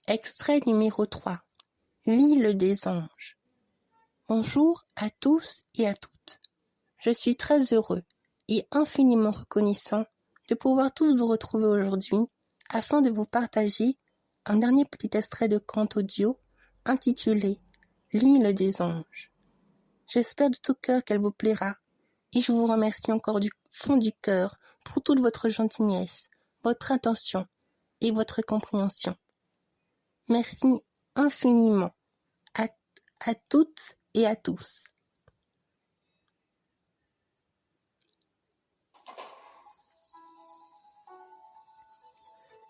Extrait numéro 3. L'île des anges. Bonjour à tous et à toutes. Je suis très heureux et infiniment reconnaissant de pouvoir tous vous retrouver aujourd'hui afin de vous partager un dernier petit extrait de conte audio intitulé L'île des anges. J'espère de tout cœur qu'elle vous plaira et je vous remercie encore du fond du cœur pour toute votre gentillesse, votre attention et votre compréhension. Merci infiniment à toutes et à tous.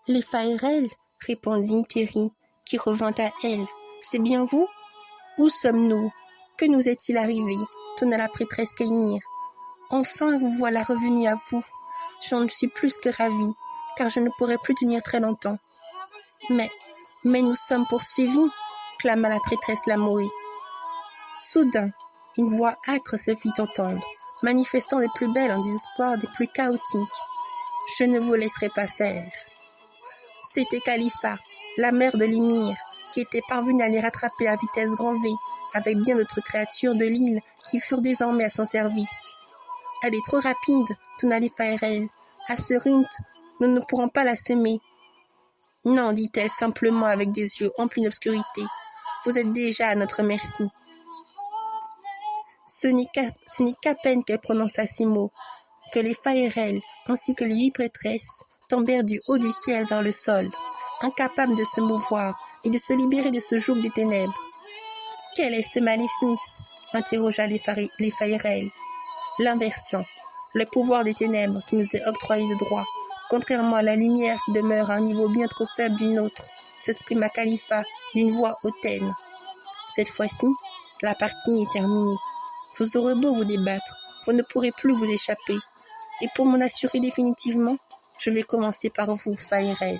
Les Faerel, répondit Terry, qui revint à elle. C'est bien vous? Où sommes-nous? Que nous est-il arrivé? Tonna la prêtresse Kainir. Enfin, vous voilà revenu à vous. J'en suis plus que ravie, car je ne pourrai plus tenir très longtemps. Mais nous sommes poursuivis, clama la prêtresse Lamoé. Soudain, une voix âcre se fit entendre, manifestant des plus belles en désespoir des plus chaotiques. Je ne vous laisserai pas faire. C'était Khalifa, la mère de Limir, qui était parvenue à les rattraper à vitesse grand V, avec bien d'autres créatures de l'île qui furent désormais à son service. Elle est trop rapide, tonna les Faerel. À ce rythme, nous ne pourrons pas la semer. Non, dit-elle simplement avec des yeux emplis d'obscurité. Vous êtes déjà à notre merci. Ce n'est qu'à peine qu'elle prononça ces mots, que les Faerel, ainsi que les 8 prêtresses, tombèrent du haut du ciel vers le sol, incapables de se mouvoir et de se libérer de ce joug des ténèbres. « Quel est ce maléfice ?» interrogea les Faerel. « L'inversion, le pouvoir des ténèbres qui nous est octroyé de droit, contrairement à la lumière qui demeure à un niveau bien trop faible du nôtre, s'exprima Khalifa d'une voix hautaine. Cette fois-ci, la partie est terminée. Vous aurez beau vous débattre, vous ne pourrez plus vous échapper. Et pour m'en assurer définitivement, je vais commencer par vous, Faerel.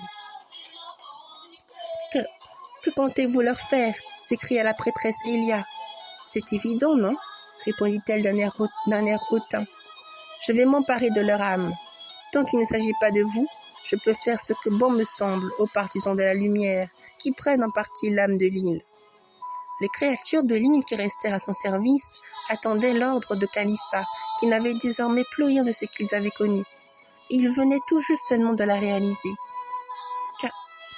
Que comptez-vous leur faire? S'écria la prêtresse Elia. C'est évident, non? Répondit-elle d'un air hautain. Je vais m'emparer de leur âme. Tant qu'il ne s'agit pas de vous, je peux faire ce que bon me semble aux partisans de la lumière, qui prennent en partie l'âme de l'île. Les créatures de l'île qui restèrent à son service attendaient l'ordre de Khalifa, qui n'avait désormais plus rien de ce qu'ils avaient connu. Il venait tout juste seulement de la réaliser.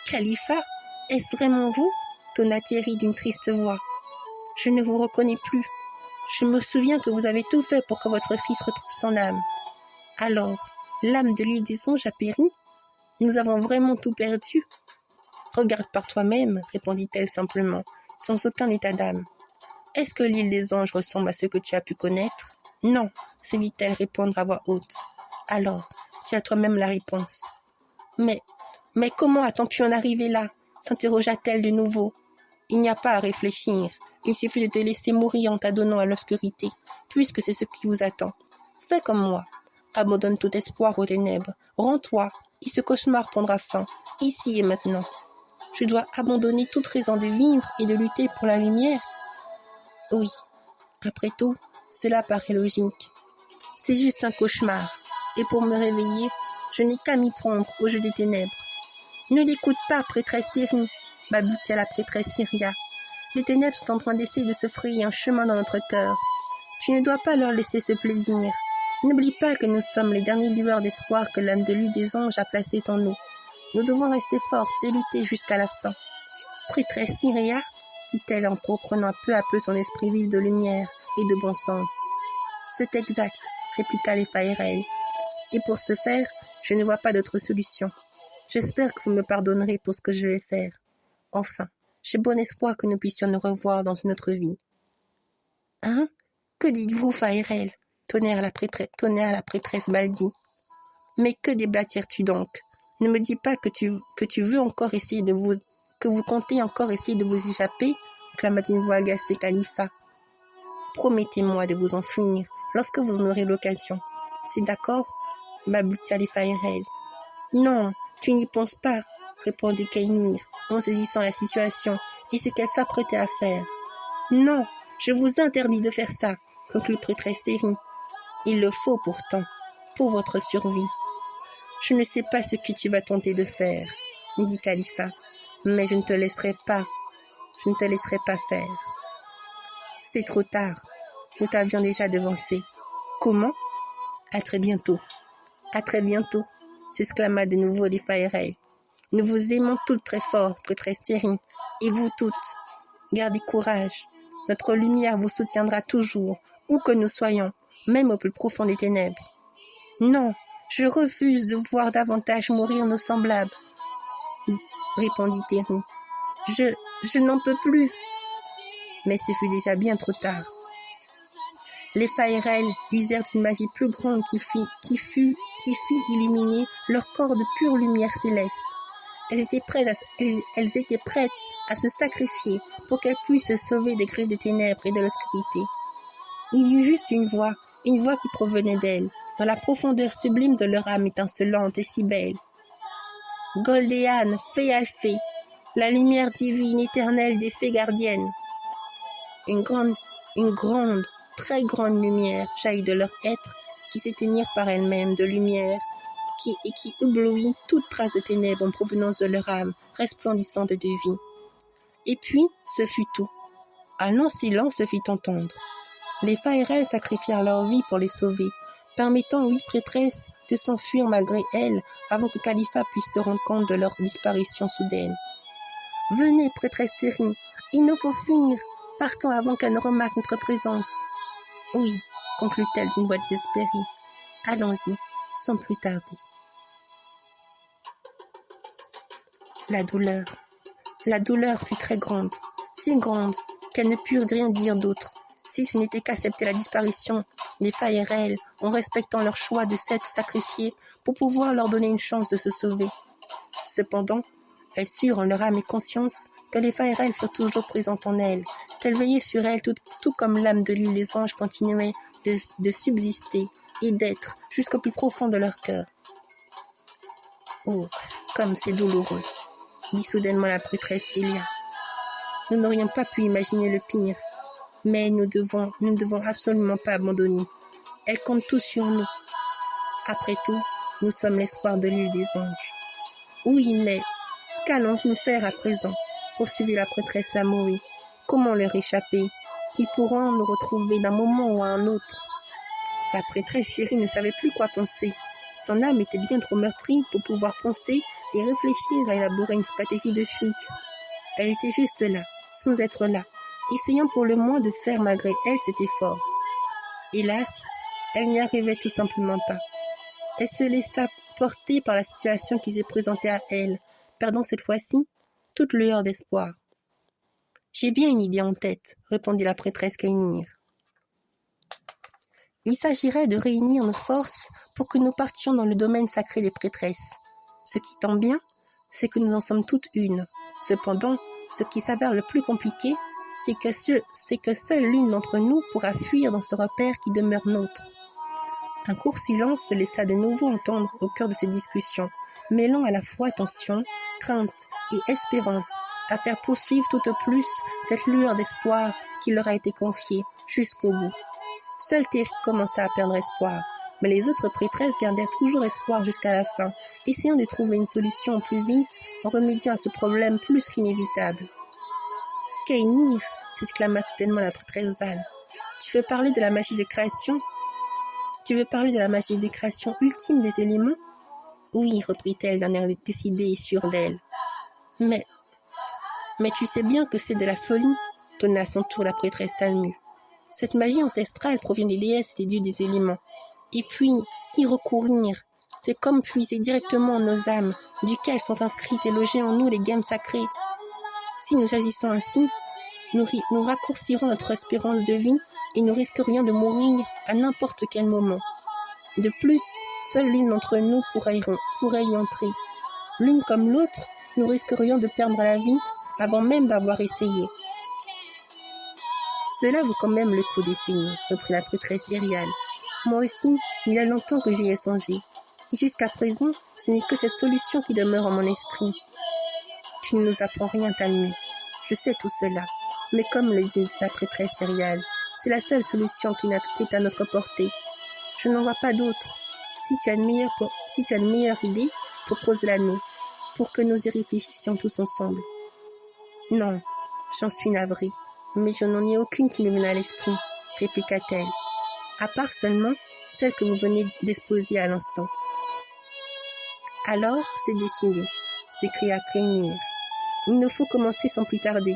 Khalifa, est-ce vraiment vous? Tonna Terry d'une triste voix. Je ne vous reconnais plus. Je me souviens que vous avez tout fait pour que votre fils retrouve son âme. Alors, l'âme de l'île des anges a péri? Nous avons vraiment tout perdu? Regarde par toi-même, répondit-elle simplement, sans aucun état d'âme. Est-ce que l'île des anges ressemble à ce que tu as pu connaître? Non, se vit-elle répondre à voix haute. Alors, tu as toi-même la réponse. Mais comment a-t-on pu en arriver là? S'interrogea-t-elle de nouveau. Il n'y a pas à réfléchir. Il suffit de te laisser mourir en t'adonnant à l'obscurité, puisque c'est ce qui vous attend. Fais comme moi. Abandonne tout espoir aux ténèbres. Rends-toi, et ce cauchemar prendra fin, ici et maintenant. Je dois abandonner toute raison de vivre et de lutter pour la lumière. Oui, après tout, cela paraît logique. C'est juste un cauchemar, et pour me réveiller, je n'ai qu'à m'y prendre au jeu des ténèbres. Ne l'écoute pas, prêtresse Terry, balbutia la prêtresse Syria. Les ténèbres sont en train d'essayer de se frayer un chemin dans notre cœur. Tu ne dois pas leur laisser ce plaisir. N'oublie pas que nous sommes les dernières lueurs d'espoir que l'âme de l'île des anges a placées en nous. Nous devons rester fortes et lutter jusqu'à la fin. Prêtresse Syria, dit-elle en reprenant peu à peu son esprit vif de lumière et de bon sens. C'est exact, répliqua les Faerel. Et pour ce faire, je ne vois pas d'autre solution. J'espère que vous me pardonnerez pour ce que je vais faire. Enfin, j'ai bon espoir que nous puissions nous revoir dans une autre vie. Hein? Que dites-vous, Faerel? Tonnèrent la prêtresse Baldi. Mais que déblatères-tu donc? Ne me dis pas que tu veux encore essayer que vous comptez encore essayer de vous échapper, clama d'une voix agacée Khalifa. Promettez-moi de vous enfuir lorsque vous en aurez l'occasion. C'est d'accord? Balbutia les Faerel. Non, tu n'y penses pas, répondit Kainir, en saisissant la situation et ce qu'elle s'apprêtait à faire. Non, je vous interdis de faire ça, conclut prêtresse Terry. Il le faut pourtant, pour votre survie. Je ne sais pas ce que tu vas tenter de faire, dit Khalifa, Mais je ne te laisserai pas faire. C'est trop tard. Nous t'avions déjà devancé. Comment? À très bientôt. À très bientôt, s'exclama de nouveau les Faerel. Nous vous aimons toutes très fort, prêtresse Thierry, et vous toutes. Gardez courage. Notre lumière vous soutiendra toujours, où que nous soyons, même au plus profond des ténèbres. Non, je refuse de voir davantage mourir nos semblables, répondit Thierry. Je n'en peux plus. Mais ce fut déjà bien trop tard. Les Faerel usèrent d'une magie plus grande qui fit illuminer leur corps de pure lumière céleste. Elles étaient prêtes à se sacrifier pour qu'elles puissent se sauver des griffes de ténèbres et de l'obscurité. Il y eut juste une voix qui provenait d'elles, dans la profondeur sublime de leur âme étincelante et si belle. Goldéane, fée Alphée, la lumière divine éternelle des fées gardiennes. Une grande, très grande lumière jaillit de leur être qui s'éteignirent par elle-même de lumière qui éblouit toute trace de ténèbres en provenance de leur âme resplendissante de vie. Et puis, ce fut tout. Un long silence se fit entendre. Les Faerel sacrifièrent leur vie pour les sauver, permettant aux 8 prêtresses de s'enfuir malgré elles avant que Khalifa puisse se rendre compte de leur disparition soudaine. « Venez, prêtresse Thierry, il nous faut fuir. Partons avant qu'elle ne remarque notre présence. »« Oui, conclut-elle d'une voix désespérée. Allons-y, sans plus tarder. » La douleur fut très grande, si grande qu'elles ne purent rien dire d'autre, si ce n'était qu'accepter la disparition des Faerel en respectant leur choix de s'être sacrifiées pour pouvoir leur donner une chance de se sauver. Cependant, elles surent en leur âme et conscience que les Faerel furent toujours présentes en elles, qu'elles veillaient sur elles tout comme l'âme de l'île des anges continuait de subsister et d'être jusqu'au plus profond de leur cœur. Oh, comme c'est douloureux, dit soudainement la prêtresse Elia. Nous n'aurions pas pu imaginer le pire, mais nous ne devons absolument pas abandonner. Elles comptent tous sur nous. Après tout, nous sommes l'espoir de l'île des anges. Oui, mais qu'allons-nous faire à présent? Poursuivit la prêtresse Lamoureux. Comment leur échapper? Ils pourront nous retrouver d'un moment ou à un autre. La prêtresse Thierry ne savait plus quoi penser. Son âme était bien trop meurtrie pour pouvoir penser et réfléchir à élaborer une stratégie de fuite. Elle était juste là, sans être là, essayant pour le moins de faire malgré elle cet effort. Hélas, elle n'y arrivait tout simplement pas. Elle se laissa porter par la situation qui s'est présentée à elle, perdant cette fois-ci toute lueur d'espoir. « J'ai bien une idée en tête, » répondit la prêtresse Kainir. Il s'agirait de réunir nos forces pour que nous partions dans le domaine sacré des prêtresses. Ce qui tombe bien, c'est que nous en sommes toutes une. Cependant, ce qui s'avère le plus compliqué, c'est que seule l'une d'entre nous pourra fuir dans ce repère qui demeure nôtre. Un court silence se laissa de nouveau entendre au cœur de ces discussions, mêlant à la fois tension, crainte et espérance, à faire poursuivre tout au plus cette lueur d'espoir qui leur a été confiée jusqu'au bout. Seule Thierry commença à perdre espoir, mais les autres prêtresses gardèrent toujours espoir jusqu'à la fin, essayant de trouver une solution plus vite en remédiant à ce problème plus qu'inévitable. « Kainir !» s'exclama soudainement la prêtresse Val. « Tu veux parler de la magie de création ultime des éléments ?»« Oui, reprit-elle d'un air décidé et sûr d'elle. Mais tu sais bien que c'est de la folie, tonna à son tour la prêtresse Talmu. Cette magie ancestrale provient des déesses et des dieux des éléments. Et puis, y recourir, c'est comme puiser directement en nos âmes, duquel sont inscrites et logées en nous les gammes sacrées. Si nous agissons ainsi, nous raccourcirons notre espérance de vie et nous risquerions de mourir à n'importe quel moment. De plus, seule l'une d'entre nous pourrait y entrer. L'une comme l'autre, nous risquerions de perdre la vie avant même d'avoir essayé. Cela vaut quand même le coup d'essayer, reprit la prêtresse Irial. Moi aussi, il y a longtemps que j'y ai songé. Et jusqu'à présent, ce n'est que cette solution qui demeure en mon esprit. Tu ne nous apprends rien, Talmu. Je sais tout cela. Mais comme le dit la prêtresse Irial, c'est la seule solution qui est à notre portée. Je n'en vois pas d'autre. Si tu as une meilleure idée, propose-la nous, pour que nous y réfléchissions tous ensemble. Non, j'en suis navrée, mais je n'en ai aucune qui me vienne à l'esprit, répliqua-t-elle, à part seulement celle que vous venez d'exposer à l'instant. Alors, c'est décidé, s'écria Crémir. Il nous faut commencer sans plus tarder.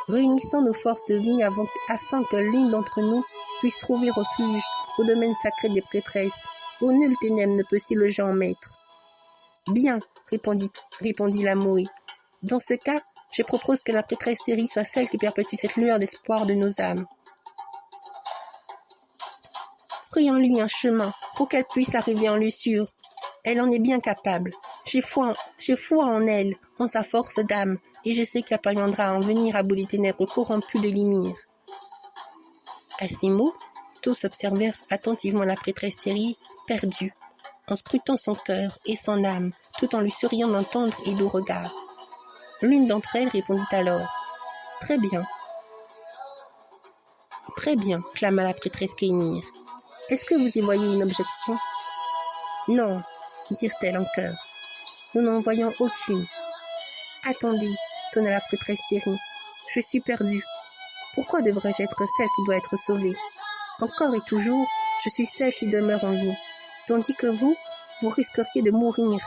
Réunissons nos forces de vie afin que l'une d'entre nous puisse trouver refuge au domaine sacré des prêtresses, où nulle ténèbre ne peut s'y loger en maître. Bien, répondit la Moé. Dans ce cas, je propose que la prêtresse Théri soit celle qui perpétue cette lueur d'espoir de nos âmes. Frayons-lui un chemin pour qu'elle puisse arriver en lieu sûr. Elle en est bien capable. J'ai foi en elle, en sa force d'âme, et je sais qu'elle parviendra à en venir à bout des ténèbres corrompues de Limir. À ces mots, tous observèrent attentivement la prêtresse Théri, perdue, en scrutant son cœur et son âme, tout en lui souriant d'un tendre et doux regard. L'une d'entre elles répondit alors. « Très bien, clama la prêtresse Kénir. Est-ce que vous y voyez une objection ?»« Non, dirent-elles en chœur. Nous n'en voyons aucune. »« Attendez, tonna la prêtresse Théri. Je suis perdue. Pourquoi devrais-je être celle qui doit être sauvée? Encore et toujours, je suis celle qui demeure en vie, tandis que vous risqueriez de mourir.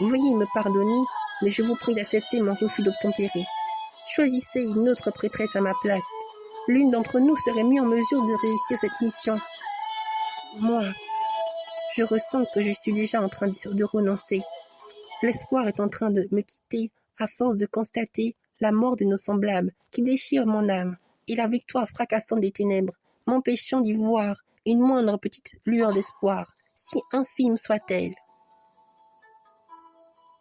Veuillez me pardonner, mais je vous prie d'accepter mon refus d'obtempérer. Choisissez une autre prêtresse à ma place. L'une d'entre nous serait mieux en mesure de réussir cette mission. Moi, je ressens que je suis déjà en train de renoncer. L'espoir est en train de me quitter à force de constater la mort de nos semblables qui déchire mon âme et la victoire fracassante des ténèbres, m'empêchant d'y voir une moindre petite lueur d'espoir, si infime soit-elle.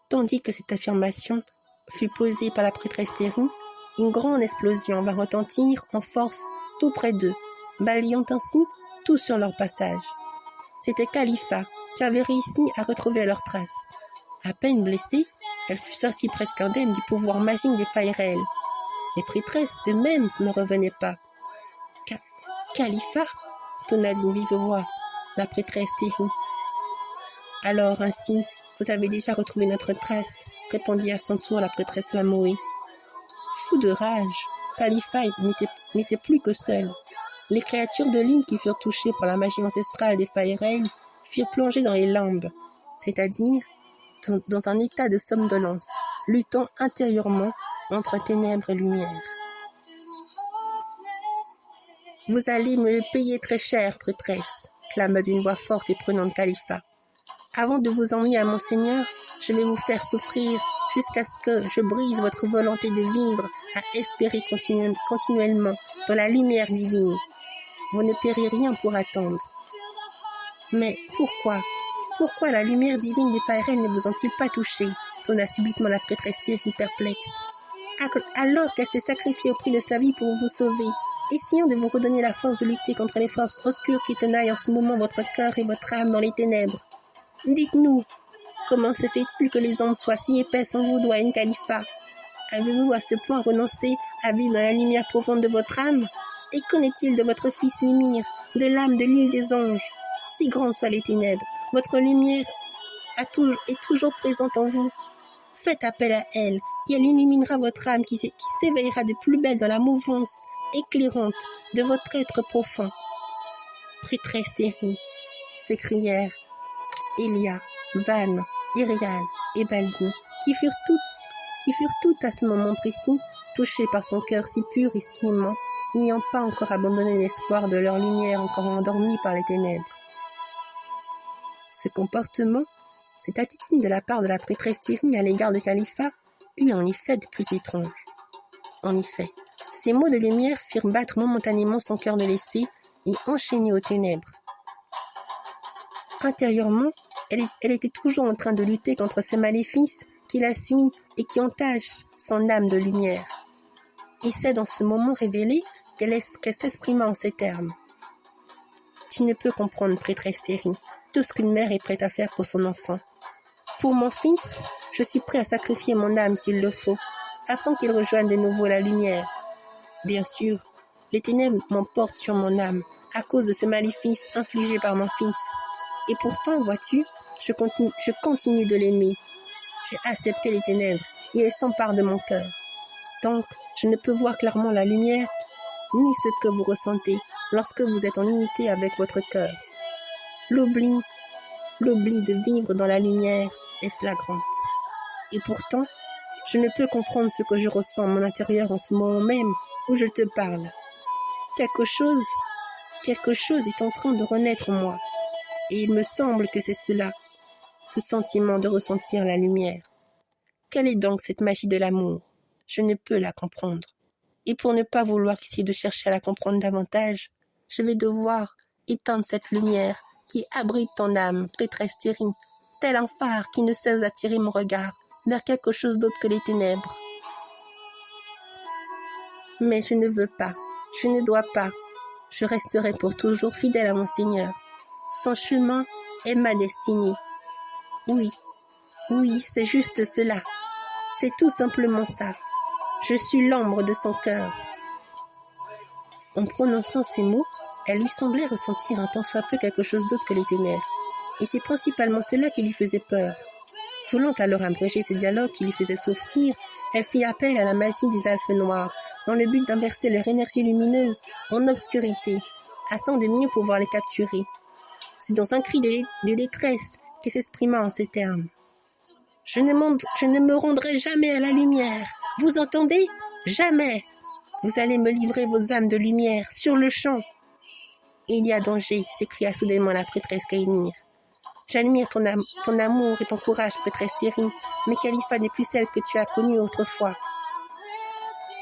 Tandis que cette affirmation fut posée par la prêtresse Théri, une grande explosion va retentir en force tout près d'eux, balayant ainsi tout sur leur passage. C'était Khalifa qui avait réussi à retrouver leurs traces. À peine blessée, elle fut sortie presque indemne du pouvoir magique des Faerel. Les prêtresses eux-mêmes ne revenaient pas. Khalifa, tonna d'une vive voix la prêtresse Théri. Alors ainsi, vous avez déjà retrouvé notre trace, répondit à son tour la prêtresse Lamoé. Fou de rage, Khalifa n'était plus que seul. Les créatures de l'île qui furent touchées par la magie ancestrale des Faerel furent plongées dans les limbes, c'est-à-dire dans un état de somnolence, luttant intérieurement entre ténèbres et lumière. « Vous allez me le payer très cher, prêtresse, » clama d'une voix forte et prenante Khalifa. « Avant de vous emmener à mon Seigneur, je vais vous faire souffrir jusqu'à ce que je brise votre volonté de vivre à espérer continuellement dans la lumière divine. Vous ne paierez rien pour attendre. » « Mais pourquoi la lumière divine des Faerel ne vous ont-ils pas touché ?» tonna subitement la prêtresse Théri perplexe. « Alors qu'elle s'est sacrifiée au prix de sa vie pour vous sauver, essayons de vous redonner la force de lutter contre les forces obscures qui tenaillent en ce moment votre cœur et votre âme dans les ténèbres. Dites-nous, comment se fait-il que les ombres soient si épaisses en vous, doyen Khalifa? Avez-vous à ce point renoncé à vivre dans la lumière profonde de votre âme? Et qu'en est-il de votre fils Limir, de l'âme de l'île des anges? Si grandes soient les ténèbres, votre lumière est toujours présente en vous. Faites appel à elle, et elle illuminera votre âme qui s'éveillera de plus belle dans la mouvance éclairante de votre être profond. Prêtresse Théri, s'écrièrent Elia, Van, Irial et Baldi, qui furent toutes à ce moment précis touchées par son cœur si pur et si aimant, n'ayant pas encore abandonné l'espoir de leur lumière encore endormie par les ténèbres. Ce comportement, cette attitude de la part de la prêtresse Théri à l'égard de Khalifa eut en effet de plus étrange. En effet, ces mots de lumière firent battre momentanément son cœur blessé et enchaîné aux ténèbres. Intérieurement, elle était toujours en train de lutter contre ces maléfices qui la suivent et qui entachent son âme de lumière. Et c'est dans ce moment révélé qu'elle s'exprima en ces termes. « Tu ne peux comprendre, prêtresse Théri, tout ce qu'une mère est prête à faire pour son enfant. Pour mon fils, je suis prêt à sacrifier mon âme s'il le faut, afin qu'il rejoigne de nouveau la lumière. Bien sûr, les ténèbres m'emportent sur mon âme à cause de ce maléfice infligé par mon fils. Et pourtant, vois-tu, je continue de l'aimer. J'ai accepté les ténèbres et elles s'emparent de mon cœur. Donc, je ne peux voir clairement la lumière, ni ce que vous ressentez lorsque vous êtes en unité avec votre cœur. L'oubli de vivre dans la lumière est flagrante. Et pourtant, je ne peux comprendre ce que je ressens à mon intérieur en ce moment même où je te parle. Quelque chose est en train de renaître en moi. Et il me semble que c'est cela, ce sentiment de ressentir la lumière. Quelle est donc cette magie de l'amour? Je ne peux la comprendre. Et pour ne pas vouloir essayer de chercher à la comprendre davantage, je vais devoir éteindre cette lumière qui abrite ton âme, prêtresse terrine, tel un phare qui ne cesse d'attirer mon regard vers quelque chose d'autre que les ténèbres. Mais je ne veux pas, je ne dois pas. Je resterai pour toujours fidèle à mon Seigneur. Son chemin est ma destinée. Oui, c'est juste cela. C'est tout simplement ça. Je suis l'ombre de son cœur. En prononçant ces mots, elle lui semblait ressentir un tant soit peu quelque chose d'autre que les ténèbres. Et c'est principalement cela qui lui faisait peur. Voulant alors abréger ce dialogue qui lui faisait souffrir, elle fit appel à la magie des elfes noirs, dans le but d'inverser leur énergie lumineuse en obscurité, afin de mieux pouvoir les capturer. C'est dans un cri de détresse qu'elle s'exprima en ces termes. Je ne me rendrai jamais à la lumière. Vous entendez? Jamais. Vous allez me livrer vos âmes de lumière sur le champ. Il y a danger, s'écria soudainement la prêtresse Kainir. J'admire ton amour et ton courage, prêtresse Thierry, mais Khalifa n'est plus celle que tu as connue autrefois.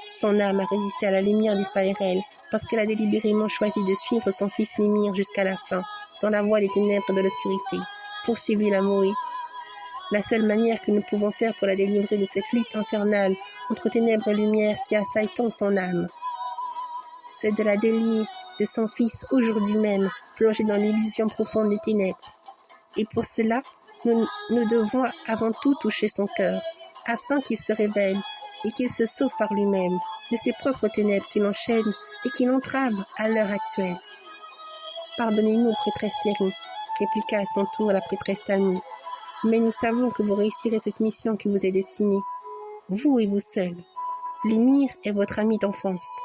Son âme a résisté à la lumière des Faerel parce qu'elle a délibérément choisi de suivre son fils Limir jusqu'à la fin, dans la voie des ténèbres de l'obscurité, poursuivit la Moé. La seule manière que nous pouvons faire pour la délivrer de cette lutte infernale entre ténèbres et lumière qui assaille tant son âme, c'est de la délier de son fils aujourd'hui même, plongé dans l'illusion profonde des ténèbres. Et pour cela, nous devons avant tout toucher son cœur, afin qu'il se révèle et qu'il se sauve par lui-même de ses propres ténèbres qui l'enchaînent et qui l'entravent à l'heure actuelle. Pardonnez-nous, prêtresse Thierry, répliqua à son tour la prêtresse Talmud, mais nous savons que vous réussirez cette mission qui vous est destinée, vous et vous seul. Limir est votre ami d'enfance.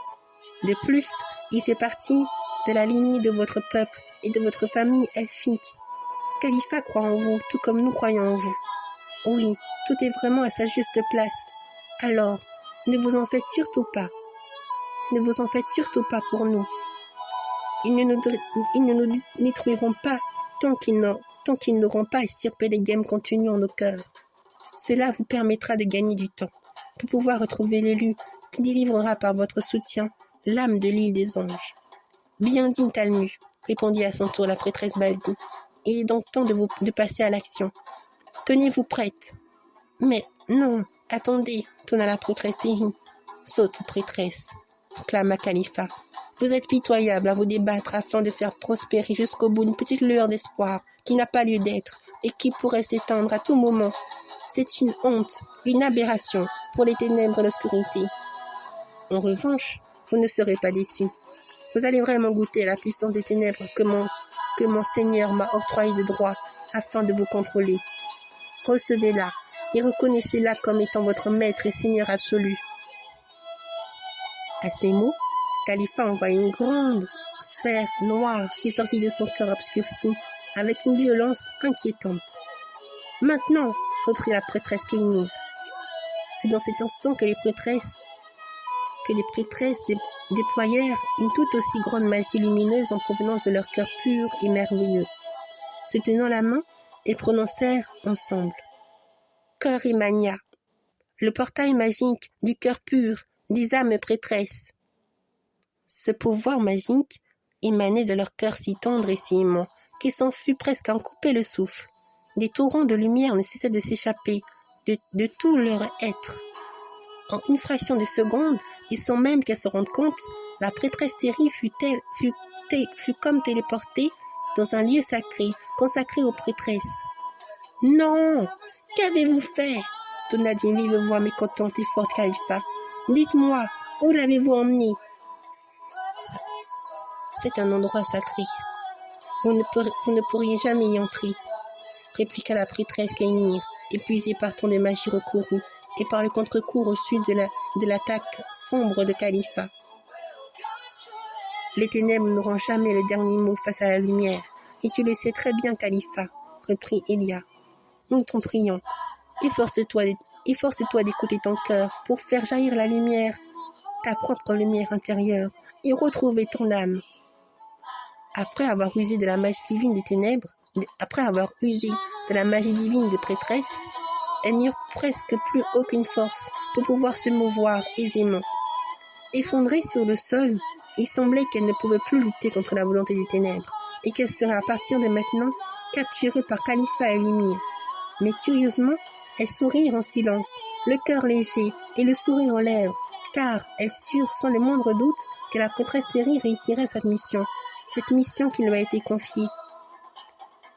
De plus, il fait partie de la lignée de votre peuple et de votre famille elfique. Khalifa croit en vous, tout comme nous croyons en vous. Oui, tout est vraiment à sa juste place. Alors, ne vous en faites surtout pas. Ne vous en faites surtout pas pour nous. Ils ne nous détruiront pas tant qu'ils n'auront pas extirpé les gemmes contenues en nos cœurs. Cela vous permettra de gagner du temps, pour pouvoir retrouver l'élu qui délivrera par votre soutien l'âme de l'île des anges. Bien dit, Talmu, répondit à son tour la prêtresse Baldi. Il est donc temps de passer à l'action. Tenez-vous prête. Mais non, attendez, tonna la prêtresse Thierry. Saute, prêtresse, clama Khalifa. Vous êtes pitoyable à vous débattre afin de faire prospérer jusqu'au bout une petite lueur d'espoir qui n'a pas lieu d'être et qui pourrait s'éteindre à tout moment. C'est une honte, une aberration pour les ténèbres et l'obscurité. En revanche, vous ne serez pas déçus. Vous allez vraiment goûter à la puissance des ténèbres que mon Seigneur m'a octroyé de droit afin de vous contrôler. Recevez-la et reconnaissez-la comme étant votre maître et Seigneur absolu. À ces mots, Khalifa envoya une grande sphère noire qui sortit de son cœur obscurci avec une violence inquiétante. Maintenant, reprit la prêtresse Kainir, c'est dans cet instant que les prêtresses déployèrent une tout aussi grande magie lumineuse en provenance de leur cœur pur et merveilleux. Se tenant la main, elles prononcèrent ensemble Korimania, le portail magique du cœur pur des âmes prêtresses. Ce pouvoir magique émanait de leur cœur si tendre et si aimant qu'il s'en fut presque à en couper le souffle. Des torrents de lumière ne cessaient de s'échapper de tout leur être. En une fraction de seconde, et sans même qu'elle se rende compte, la prêtresse Thierry fut comme téléportée dans un lieu sacré, consacré aux prêtresses. « Non! Qu'avez-vous fait ?» tonna d'une vive voix mécontente et forte Khalifa. « Dites-moi, où l'avez-vous emmené ?»« C'est un endroit sacré. Vous ne pourriez jamais y entrer, » répliqua la prêtresse Kainir, épuisée par tant de magie recourue et par le contre-cours au sud de l'attaque sombre de Khalifa. Les ténèbres n'auront jamais le dernier mot face à la lumière, et tu le sais très bien, Khalifa, reprit Elia. Nous t'en prions, efforce-toi d'écouter ton cœur pour faire jaillir la lumière, ta propre lumière intérieure, et retrouver ton âme. Après avoir usé de la magie divine des ténèbres, après avoir usé de la magie divine des prêtresses, elles n'eurent presque plus aucune force pour pouvoir se mouvoir aisément. Effondrées sur le sol, il semblait qu'elles ne pouvaient plus lutter contre la volonté des ténèbres, et qu'elles seraient à partir de maintenant capturées par Khalifa et Limir. Mais curieusement, elles sourirent en silence, le cœur léger et le sourire aux lèvres, car elles surent sans le moindre doute que la prêtresse Terry réussirait cette mission qui lui a été confiée.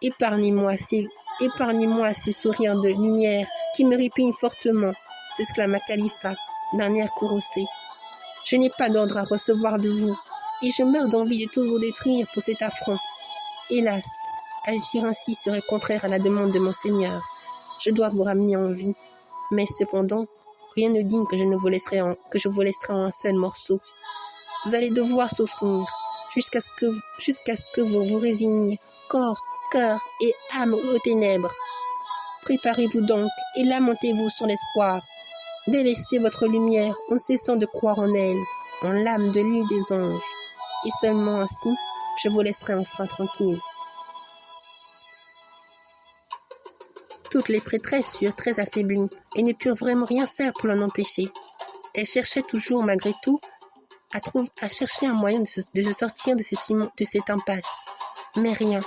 Épargnez-moi ces sourires de lumière qui me répugnent fortement, s'exclama Khalifa d'un air courroucé. Je n'ai pas d'ordre à recevoir de vous, et je meurs d'envie de tous vous détruire pour cet affront. Hélas, agir ainsi serait contraire à la demande de mon Seigneur. Je dois vous ramener en vie, mais cependant, rien ne digne que je vous laisserai en un seul morceau. Vous allez devoir souffrir jusqu'à ce que vous vous résigniez, corps, cœur et âme aux ténèbres. Préparez-vous donc et lamentez-vous sur l'espoir. Délaissez votre lumière en cessant de croire en elle, en l'âme de l'île des anges, et seulement ainsi, je vous laisserai enfin tranquille. Toutes les prêtresses furent très affaiblies et ne purent vraiment rien faire pour l'en empêcher. Elles cherchaient toujours, malgré tout, à chercher un moyen de se sortir de cette impasse. Mais rien.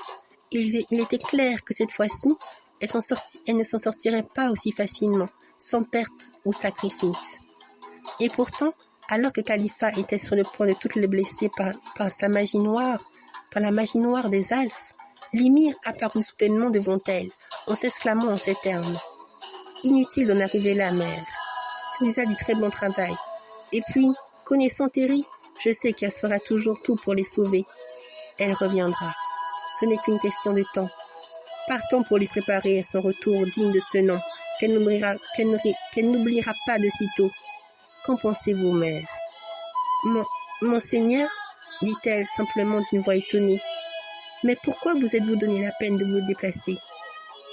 Il était clair que cette fois-ci, elles ne s'en sortiraient pas aussi facilement, sans perte ou sacrifice. Et pourtant, alors que Khalifa était sur le point de toutes les blesser par la magie noire des Alphes, Limir apparut soudainement devant elle, en s'exclamant en ces termes. « Inutile d'en arriver là, mère. C'est déjà du très bon travail. Et puis, connaissant Terry, je sais qu'elle fera toujours tout pour les sauver. Elle reviendra. Ce n'est qu'une question de temps. Partons pour lui préparer à son retour digne de ce nom, qu'elle n'oubliera pas de sitôt. Qu'en pensez-vous, mère ?»« Monseigneur, dit-elle simplement d'une voix étonnée. Mais pourquoi vous êtes-vous donné la peine de vous déplacer ?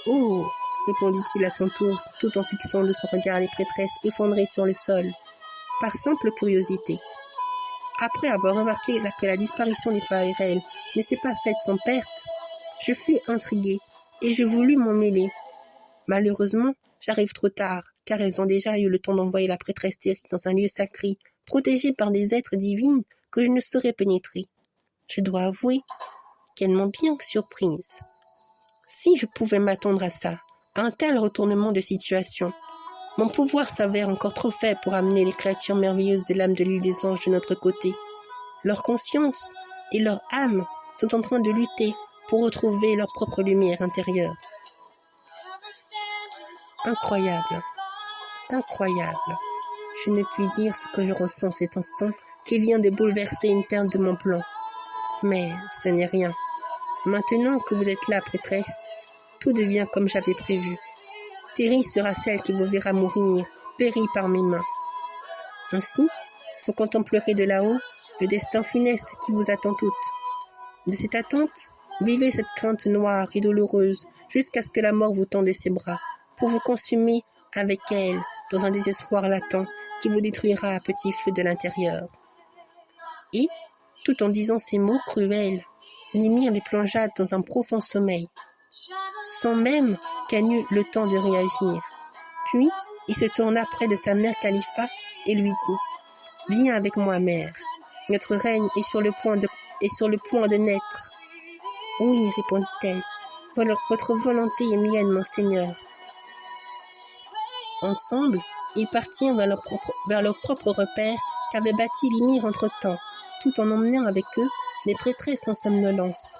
Oh, répondit-il à son tour, tout en fixant de son regard les prêtresses effondrées sur le sol, par simple curiosité. Après avoir remarqué que la disparition des Faérel ne s'est pas faite sans perte, je fus intrigué et je voulus m'en mêler. Malheureusement, j'arrive trop tard, car elles ont déjà eu le temps d'envoyer la prêtresse Terry dans un lieu sacré, protégé par des êtres divines que je ne saurais pénétrer. Je dois avouer qu'elles m'ont bien surprise. Si je pouvais m'attendre à ça, à un tel retournement de situation, mon pouvoir s'avère encore trop faible pour amener les créatures merveilleuses de l'âme de l'île des anges de notre côté. Leur conscience et leur âme sont en train de lutter pour retrouver leur propre lumière intérieure. Incroyable, incroyable. Je ne puis dire ce que je ressens cet instant qui vient de bouleverser une perte de mon plan. Mais ce n'est rien. Maintenant que vous êtes là, prêtresse, tout devient comme j'avais prévu. Terry sera celle qui vous verra mourir, périe par mes mains. Ainsi, vous contemplerez de là-haut le destin funeste qui vous attend toutes. De cette attente, vivez cette crainte noire et douloureuse jusqu'à ce que la mort vous tende ses bras, pour vous consumer avec elle dans un désespoir latent qui vous détruira à petit feu de l'intérieur. » Et, tout en disant ces mots cruels, Limir les plongea dans un profond sommeil, sans même qu'elle n'eût le temps de réagir. Puis, il se tourna près de sa mère Khalifa et lui dit « Viens avec moi, mère. Notre règne est sur le point de naître. »« Oui, répondit-elle, votre volonté est mienne, mon Seigneur. » Ensemble, ils partirent vers leur propre repère qu'avait bâti Limir entre-temps, tout en emmenant avec eux les prêtresses en somnolence.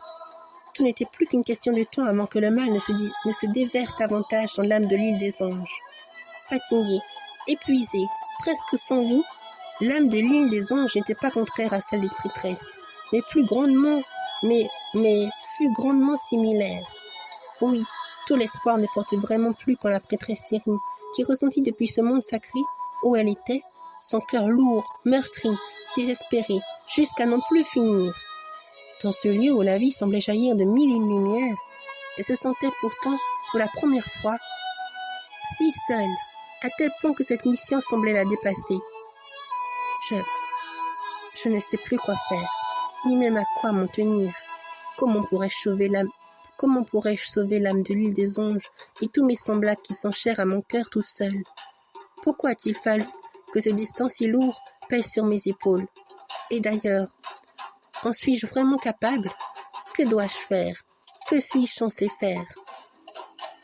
Tout n'était plus qu'une question de temps avant que le mal ne se déverse davantage dans l'âme de l'île des anges. Fatiguée, épuisée, presque sans vie, l'âme de l'île des anges n'était pas contraire à celle des prêtresses, mais fut grandement similaire. Oui, Tout l'espoir ne portait vraiment plus qu'en la prêtresse Thérine, qui ressentit depuis ce monde sacré où elle était, son cœur lourd, meurtri, désespéré, jusqu'à n'en plus finir. Dans ce lieu où la vie semblait jaillir de mille et une lumières, elle se sentait pourtant, pour la première fois, si seule, à tel point que cette mission semblait la dépasser. Je ne sais plus quoi faire, ni même à quoi m'en tenir. Comment pourrais-je sauver l'âme de l'île des anges et tous mes semblables qui sont chers à mon cœur tout seul? Pourquoi a-t-il fallu que ce destin si lourd pèse sur mes épaules? Et d'ailleurs, en suis-je vraiment capable? Que dois-je faire? Que suis-je censé faire?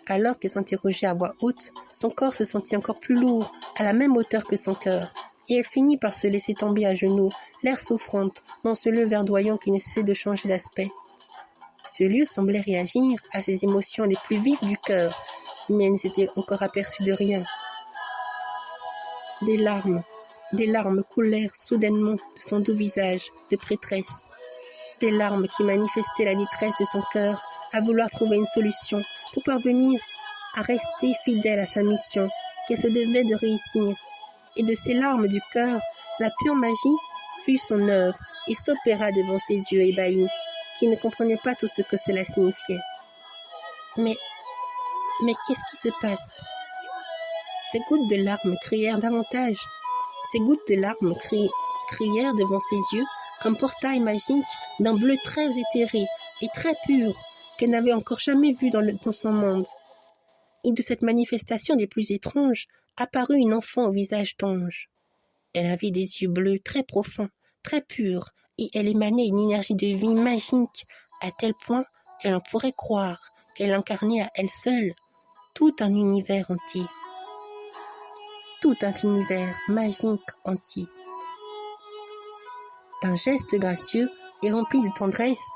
Alors qu'elle s'interrogeait à voix haute, son corps se sentit encore plus lourd, à la même hauteur que son cœur, et elle finit par se laisser tomber à genoux, l'air souffrante, dans ce lieu verdoyant qui ne cessait de changer d'aspect. Ce lieu semblait réagir à ses émotions les plus vives du cœur, mais elle ne s'était encore aperçue de rien. Des larmes coulèrent soudainement de son doux visage de prêtresse, des larmes qui manifestaient la détresse de son cœur à vouloir trouver une solution pour parvenir à rester fidèle à sa mission qu'elle se devait de réussir. Et de ces larmes du cœur, la pure magie fut son œuvre et s'opéra devant ses yeux ébahis, qui ne comprenaient pas tout ce que cela signifiait. Mais qu'est-ce qui se passe? Ces gouttes de larmes crièrent davantage. Ces gouttes de larmes crièrent devant ses yeux un portail magique d'un bleu très éthéré et très pur qu'elle n'avait encore jamais vu dans son monde. Et de cette manifestation des plus étranges apparut une enfant au visage d'ange. Elle avait des yeux bleus très profonds, très purs, et elle émanait une énergie de vie magique à tel point qu'elle en pourrait croire qu'elle incarnait à elle seule tout un univers entier. Tout un univers magique entier. D'un geste gracieux et rempli de tendresse,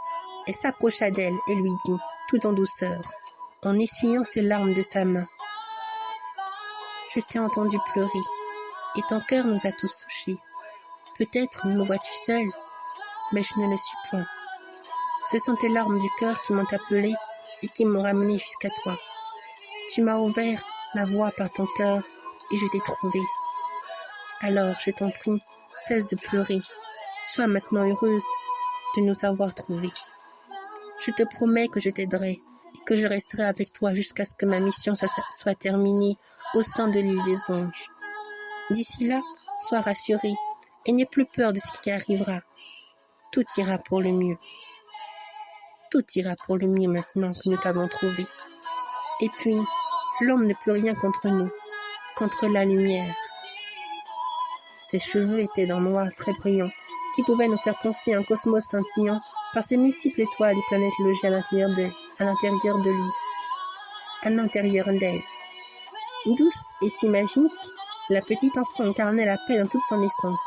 elle s'approcha d'elle et lui dit, tout en douceur, en essuyant ses larmes de sa main, « Je t'ai entendu pleurer, et ton cœur nous a tous touchés. Peut-être me vois-tu seule, mais je ne le suis point. Ce sont tes larmes du cœur qui m'ont appelé et qui m'ont ramené jusqu'à toi. Tu m'as ouvert la voie par ton cœur et je t'ai trouvé. Alors, je t'en prie, cesse de pleurer. Sois maintenant heureuse de nous avoir trouvés. Je te promets que je t'aiderai et que je resterai avec toi jusqu'à ce que ma mission soit terminée au sein de l'île des anges. D'ici là, sois rassurée et n'aie plus peur de ce qui arrivera. Tout ira pour le mieux. Tout ira pour le mieux maintenant que nous t'avons trouvé. Et puis, l'homme ne peut rien contre nous, contre la lumière. » Ses cheveux étaient d'un noir très brillant, qui pouvait nous faire penser à un cosmos scintillant par ses multiples étoiles et planètes logées à l'intérieur de lui, à l'intérieur d'elle. Douce et si magique, la petite enfant incarnait la paix dans toute son essence.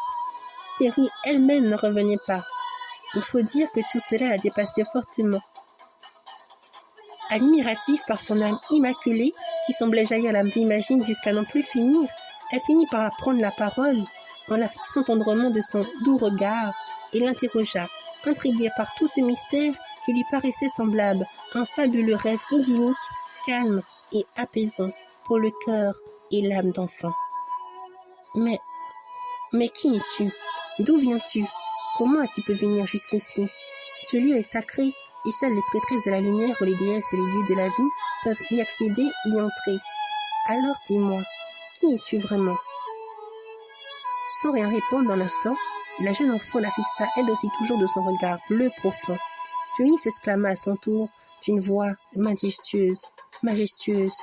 Terry elle-même ne revenait pas. Il faut dire que tout cela la dépassait fortement. Admirative par son âme immaculée, qui semblait jaillir la vie magique jusqu'à n'en plus finir, elle finit par prendre la parole en la fixant tendrement de son doux regard et l'interrogea, intriguée par tout ce mystère qui lui paraissait semblable à un fabuleux rêve idyllique, calme et apaisant pour le cœur et l'âme d'enfant. Mais qui es-tu? D'où viens-tu? Comment as-tu pu venir jusqu'ici? Ce lieu est sacré et seules les prêtresses de la lumière ou les déesses et les dieux de la vie peuvent y accéder, y entrer. Alors dis-moi, qui es-tu vraiment? Sans rien répondre dans l'instant, la jeune enfant la fixa elle aussi toujours de son regard bleu profond, puis s'exclama à son tour d'une voix majestueuse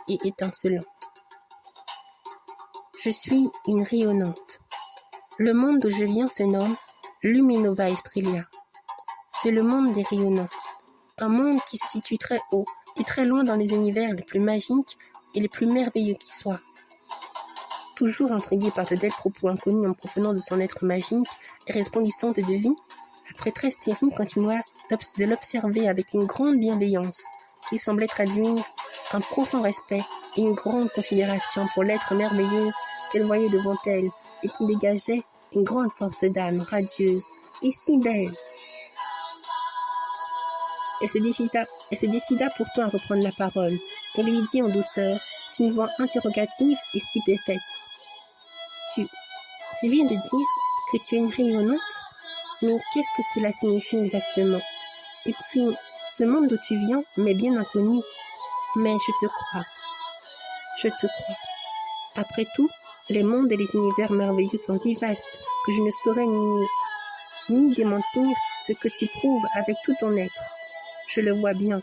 et étincelante. Je suis une rayonnante. Le monde d'où je viens se nomme Luminova Estrella. C'est le monde des rayonnants. Un monde qui se situe très haut et très loin dans les univers les plus magiques et les plus merveilleux qui soient. Toujours intriguée par de tels propos inconnus en provenant de son être magique et resplendissante de vie, la prêtresse Thérine continua de l'observer avec une grande bienveillance qui semblait traduire un profond respect et une grande considération pour l'être merveilleuse qu'elle voyait devant elle et qui dégageait une grande force d'âme radieuse et si belle. Elle se décida pourtant à reprendre la parole et lui dit en douceur, d'une voix interrogative et stupéfaite. Tu viens de dire que tu es une rayonnante? Mais qu'est-ce que cela signifie exactement? Et puis, ce monde d'où tu viens m'est bien inconnu, mais je te crois. Je te crois. Après tout, les mondes et les univers merveilleux sont si vastes que je ne saurais ni démentir ce que tu prouves avec tout ton être. Je le vois bien.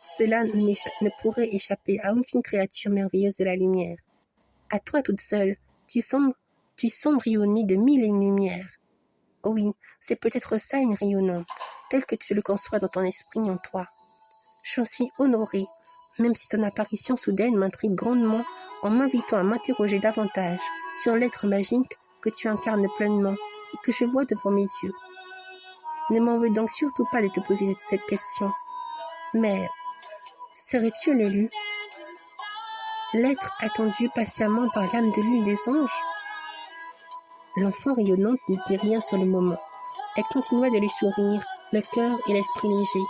Cela ne pourrait échapper à aucune créature merveilleuse de la lumière. À toi toute seule, tu sembles rayonner de mille et une lumières. Oui, c'est peut-être ça une rayonnante, telle que tu le conçois dans ton esprit en toi. J'en suis honorée, même si ton apparition soudaine m'intrigue grandement en m'invitant à m'interroger davantage sur l'être magique que tu incarnes pleinement et que je vois devant mes yeux. Ne m'en veux donc surtout pas de te poser cette question. Mais serais-tu l'élu? L'être attendu patiemment par l'âme de l'une des anges? L'enfant rayonnante ne dit rien sur le moment. Elle continua de lui sourire, le cœur et l'esprit léger.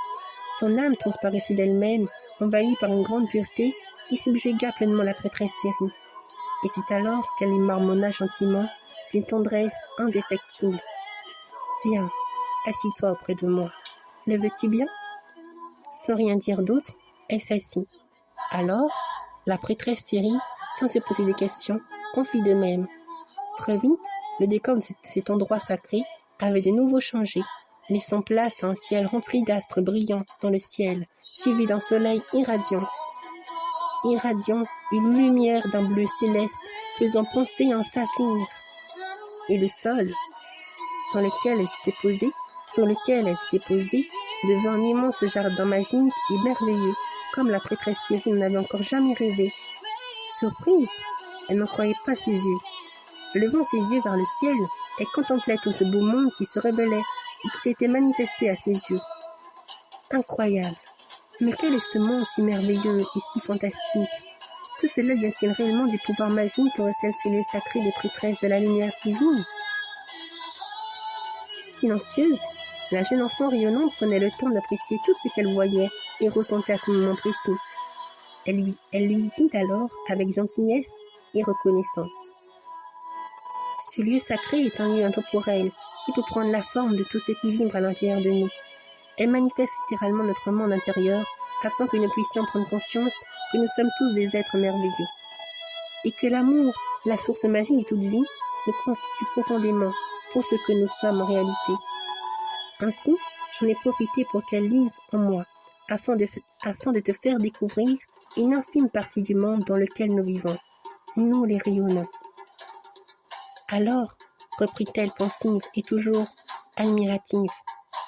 Son âme transparaissait d'elle-même, envahie par une grande pureté qui subjugua pleinement la prêtresse Thierry. Et c'est alors qu'elle lui marmonna gentiment, d'une tendresse indéfectible. « Viens, assis-toi auprès de moi. Le veux-tu bien ?» Sans rien dire d'autre, elle s'assit. Alors, la prêtresse Thierry, sans se poser de questions, en fit de même. Très vite, le décor de cet endroit sacré avait de nouveau changé, laissant place à un ciel rempli d'astres brillants dans le ciel, suivi d'un soleil irradiant, une lumière d'un bleu céleste faisant penser à un saphir. Et le sol, sur lequel elles étaient posées, devint un immense jardin magique et merveilleux, comme la prêtresse Thierry n'en avait encore jamais rêvé. Surprise, elle n'en croyait pas ses yeux. Levant ses yeux vers le ciel, elle contemplait tout ce beau monde qui se révélait et qui s'était manifesté à ses yeux. Incroyable! Mais quel est ce monde si merveilleux et si fantastique? Tout cela vient-il réellement du pouvoir magique que recèle ce lieu sacré des prêtresses de la lumière divine? Silencieuse, la jeune enfant rayonnante prenait le temps d'apprécier tout ce qu'elle voyait et ressentait à ce moment précis. Elle lui dit alors avec gentillesse et reconnaissance. Ce lieu sacré est un lieu intemporel qui peut prendre la forme de tout ce qui vibre à l'intérieur de nous. Elle manifeste littéralement notre monde intérieur afin que nous puissions prendre conscience que nous sommes tous des êtres merveilleux et que l'amour, la source magique de toute vie, nous constitue profondément pour ce que nous sommes en réalité. Ainsi, j'en ai profité pour qu'elle lise en moi afin de te faire découvrir une infime partie du monde dans lequel nous vivons, nous les rayonnants. Alors, reprit-elle pensive et toujours admirative,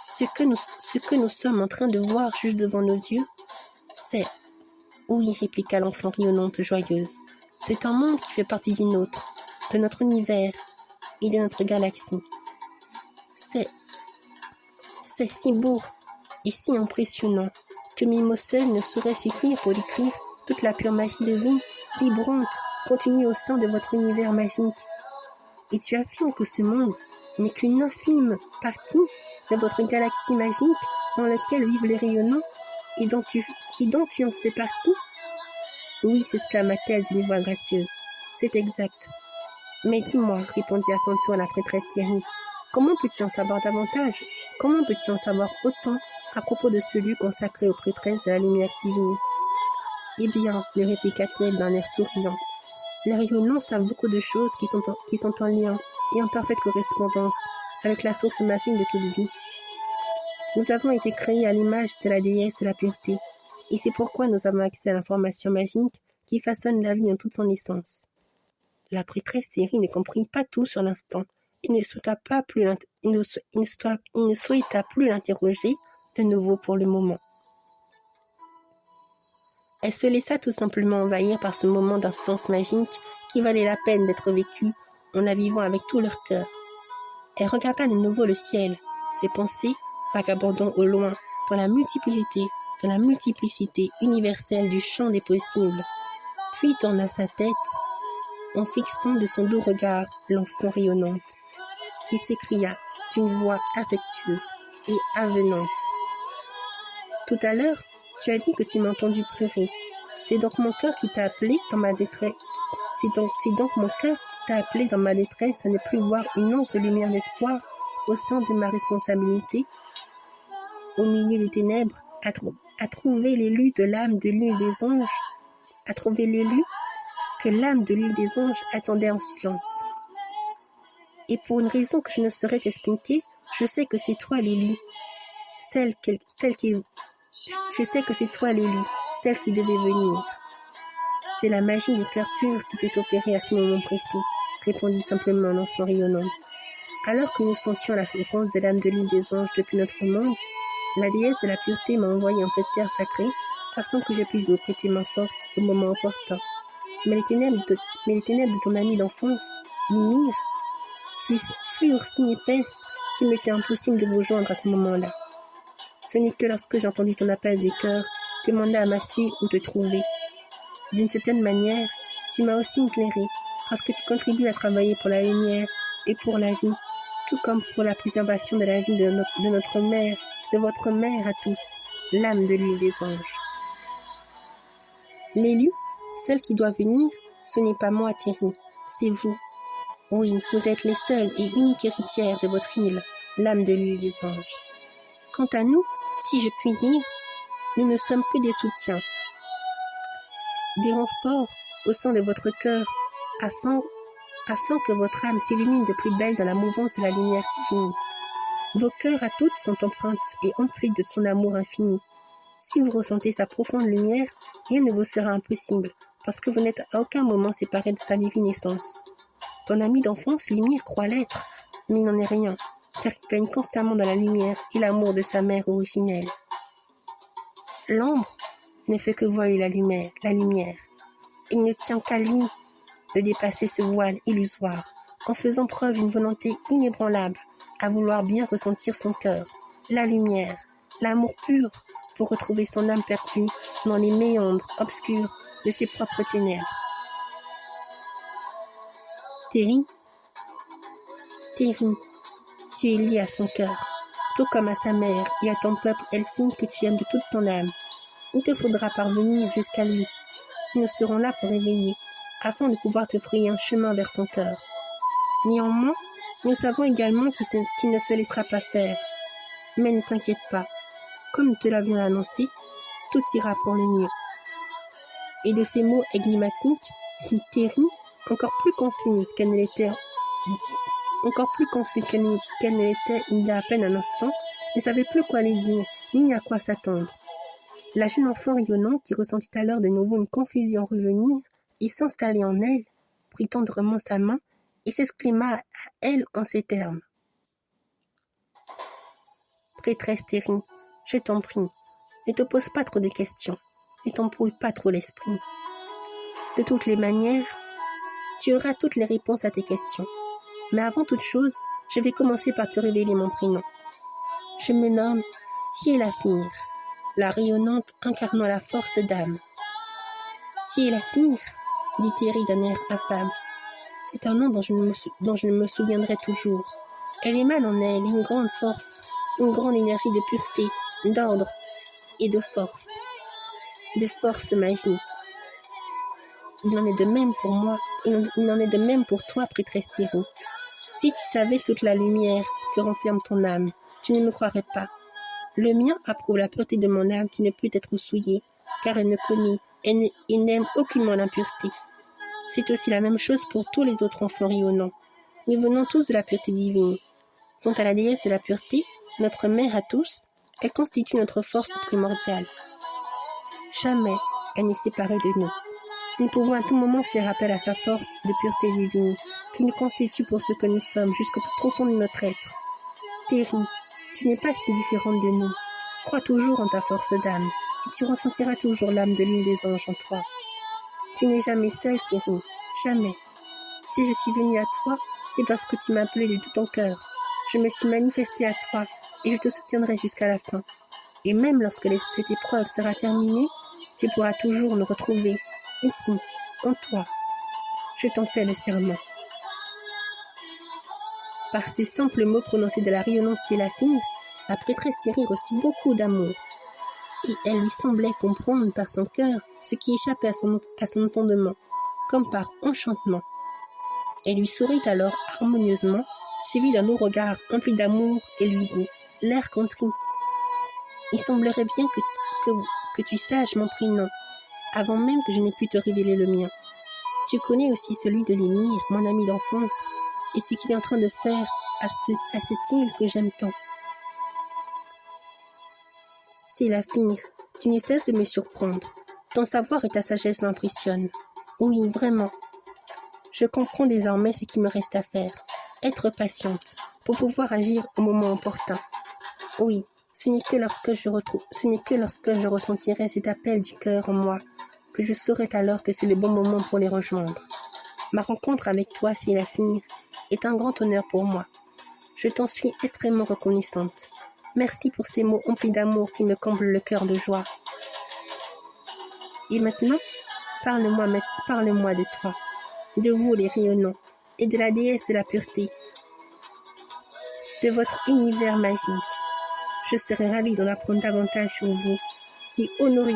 ce que nous sommes en train de voir juste devant nos yeux, c'est... Oui, répliqua l'enfant rayonnante joyeuse, c'est un monde qui fait partie du nôtre, de notre univers et de notre galaxie. C'est si beau et si impressionnant que mes mots seuls ne sauraient suffire pour décrire toute la pure magie de vie, vibrante, contenue au sein de votre univers magique. Et tu affirmes que ce monde n'est qu'une infime partie de votre galaxie magique dans laquelle vivent les rayonnants et dont tu en fais partie? Oui, s'exclama-t-elle d'une voix gracieuse. C'est exact. Mais dis-moi, répondit à son tour la prêtresse Thierry, comment peux-tu en savoir davantage? Comment peux-tu en savoir autant à propos de ce lieu consacré aux prêtresses de la lumière divine? Eh bien, lui répliqua-t-elle d'un air souriant, les rayonnants savent beaucoup de choses qui sont en lien et en parfaite correspondance avec la source magique de toute vie. Nous avons été créés à l'image de la déesse de la pureté, et c'est pourquoi nous avons accès à l'information magique qui façonne la vie en toute son essence. La prêtresse Thierry ne comprit pas tout sur l'instant et ne souhaita plus l'interroger de nouveau pour le moment. Elle se laissa tout simplement envahir par ce moment d'instance magique qui valait la peine d'être vécu en la vivant avec tout leur cœur. Elle regarda de nouveau le ciel, ses pensées vagabondant au loin dans la multiplicité universelle du champ des possibles, puis tourna sa tête en fixant de son doux regard l'enfant rayonnante, qui s'écria d'une voix affectueuse et avenante. « Tout à l'heure, tu as dit que tu m'as entendu pleurer. C'est donc mon cœur qui t'a appelé dans ma détresse. C'est donc mon cœur qui t'a appelé dans ma détresse à ne plus voir une once de lumière d'espoir au centre de ma responsabilité, au milieu des ténèbres, à trouver l'élu de l'âme de l'île des anges, à trouver l'élu que l'âme de l'île des anges attendait en silence. Et pour une raison que je ne saurais t'expliquer, je sais que c'est toi l'élu, je sais que c'est toi l'élu, celle qui devait venir. C'est la magie des cœurs purs qui s'est opérée à ce moment précis, répondit simplement l'enfant rayonnante. Alors que nous sentions la souffrance de l'âme de l'île des anges depuis notre monde, la déesse de la pureté m'a envoyé en cette terre sacrée afin que je puisse vous prêter main forte au moment opportun. Mais les ténèbres de ton ami d'enfance, Mimir, furent si épaisses qu'il m'était impossible de vous joindre à ce moment-là. Ce n'est que lorsque j'ai entendu ton appel du cœur que mon âme a su où te trouver. D'une certaine manière, tu m'as aussi éclairé, parce que tu contribues à travailler pour la lumière et pour la vie, tout comme pour la préservation de la vie de notre mère, de votre mère à tous, l'âme de l'île des anges. L'élu, celle qui doit venir, ce n'est pas moi, Thierry, c'est vous. Oui, vous êtes les seules et uniques héritières de votre île, l'âme de l'île des anges. Quant à nous, si je puis dire, nous ne sommes que des soutiens, des renforts au sein de votre cœur, afin que votre âme s'illumine de plus belle dans la mouvance de la lumière divine. Vos cœurs à toutes sont empreintes et emplis de son amour infini. Si vous ressentez sa profonde lumière, rien ne vous sera impossible, parce que vous n'êtes à aucun moment séparés de sa divine essence. Ton ami d'enfance, Limir, croit l'être, mais il n'en est rien, car il baigne constamment dans la lumière et l'amour de sa mère originelle. L'ombre ne fait que voiler la lumière. Il ne tient qu'à lui de dépasser ce voile illusoire, en faisant preuve d'une volonté inébranlable à vouloir bien ressentir son cœur, la lumière, l'amour pur, pour retrouver son âme perdue dans les méandres obscurs de ses propres ténèbres. Thierry, tu es lié à son cœur, tout comme à sa mère et à ton peuple elfine que tu aimes de toute ton âme. Il te faudra parvenir jusqu'à lui. Nous serons là pour éveiller, afin de pouvoir te frayer un chemin vers son cœur. Néanmoins, nous savons également qu'il ne se laissera pas faire. Mais ne t'inquiète pas, comme nous te l'avions annoncé, tout ira pour le mieux. Et de ces mots énigmatiques, Thierry, encore plus confuse qu'elle ne l'était il y a à peine un instant, ne savait plus quoi lui dire, ni à quoi s'attendre. La jeune enfant rayonnante, qui ressentit alors de nouveau une confusion revenir et s'installer en elle, prit tendrement sa main et s'exclama à elle en ces termes. Prêtresse Thierry, je t'en prie, ne te pose pas trop de questions, ne t'embrouille pas trop l'esprit. De toutes les manières, tu auras toutes les réponses à tes questions. Mais avant toute chose, je vais commencer par te révéler mon prénom. Je me nomme Siélafir, la rayonnante incarnant la force d'âme. Siélafir, dit Thierry d'un air affable. C'est un nom dont je ne me souviendrai toujours. Elle émane en elle une grande force, une grande énergie de pureté, d'ordre et de force magique. Il en est de même pour moi, il en est de même pour toi, prêtresse Thierry. Si tu savais toute la lumière que renferme ton âme, tu ne me croirais pas. Le mien approuve la pureté de mon âme qui ne peut être souillée, car elle ne connaît et n'aime aucunement l'impureté. C'est aussi la même chose pour tous les autres enfants rayonnants. Nous venons tous de la pureté divine. Quant à la déesse de la pureté, notre mère à tous, elle constitue notre force primordiale. Jamais elle n'est séparée de nous. Nous pouvons à tout moment faire appel à sa force de pureté divine, qui nous constitue pour ce que nous sommes jusqu'au plus profond de notre être. Thierry, tu n'es pas si différente de nous. Crois toujours en ta force d'âme, et tu ressentiras toujours l'âme de l'île des anges en toi. Tu n'es jamais seule, Thierry, jamais. Si je suis venue à toi, c'est parce que tu m'as appelé de tout ton cœur. Je me suis manifestée à toi, et je te soutiendrai jusqu'à la fin. Et même lorsque cette épreuve sera terminée, tu pourras toujours nous retrouver, ici, en toi. Je t'en fais le serment. Par ces simples mots prononcés de la rayonnante Siélafir, la prêtresse Thierry reçut beaucoup d'amour. et elle lui semblait comprendre par son cœur ce qui échappait à son entendement, comme par enchantement. Elle lui sourit alors harmonieusement, suivi d'un lourd regard empli d'amour, et lui dit, l'air contrit. Il semblerait bien que tu saches mon prénom, avant même que je n'ai pu te révéler le mien. Tu connais aussi celui de l'émir, mon ami d'enfance, et ce qu'il est en train de faire à cette île que j'aime tant. C'est la fille, tu ne cesses de me surprendre. Ton savoir et ta sagesse m'impressionnent. Oui, vraiment. Je comprends désormais ce qu'il me reste à faire. Être patiente, pour pouvoir agir au moment opportun. Oui, ce n'est que lorsque je ressentirai cet appel du cœur en moi, que je saurai alors que c'est le bon moment pour les rejoindre. Ma rencontre avec toi, Séraphine, est un grand honneur pour moi. Je t'en suis extrêmement reconnaissante. Merci pour ces mots emplis d'amour qui me comblent le cœur de joie. Et maintenant, parle-moi de toi, de vous les rayonnants, et de la déesse de la pureté, de votre univers magique. Je serais ravie d'en apprendre davantage sur vous, qui honorez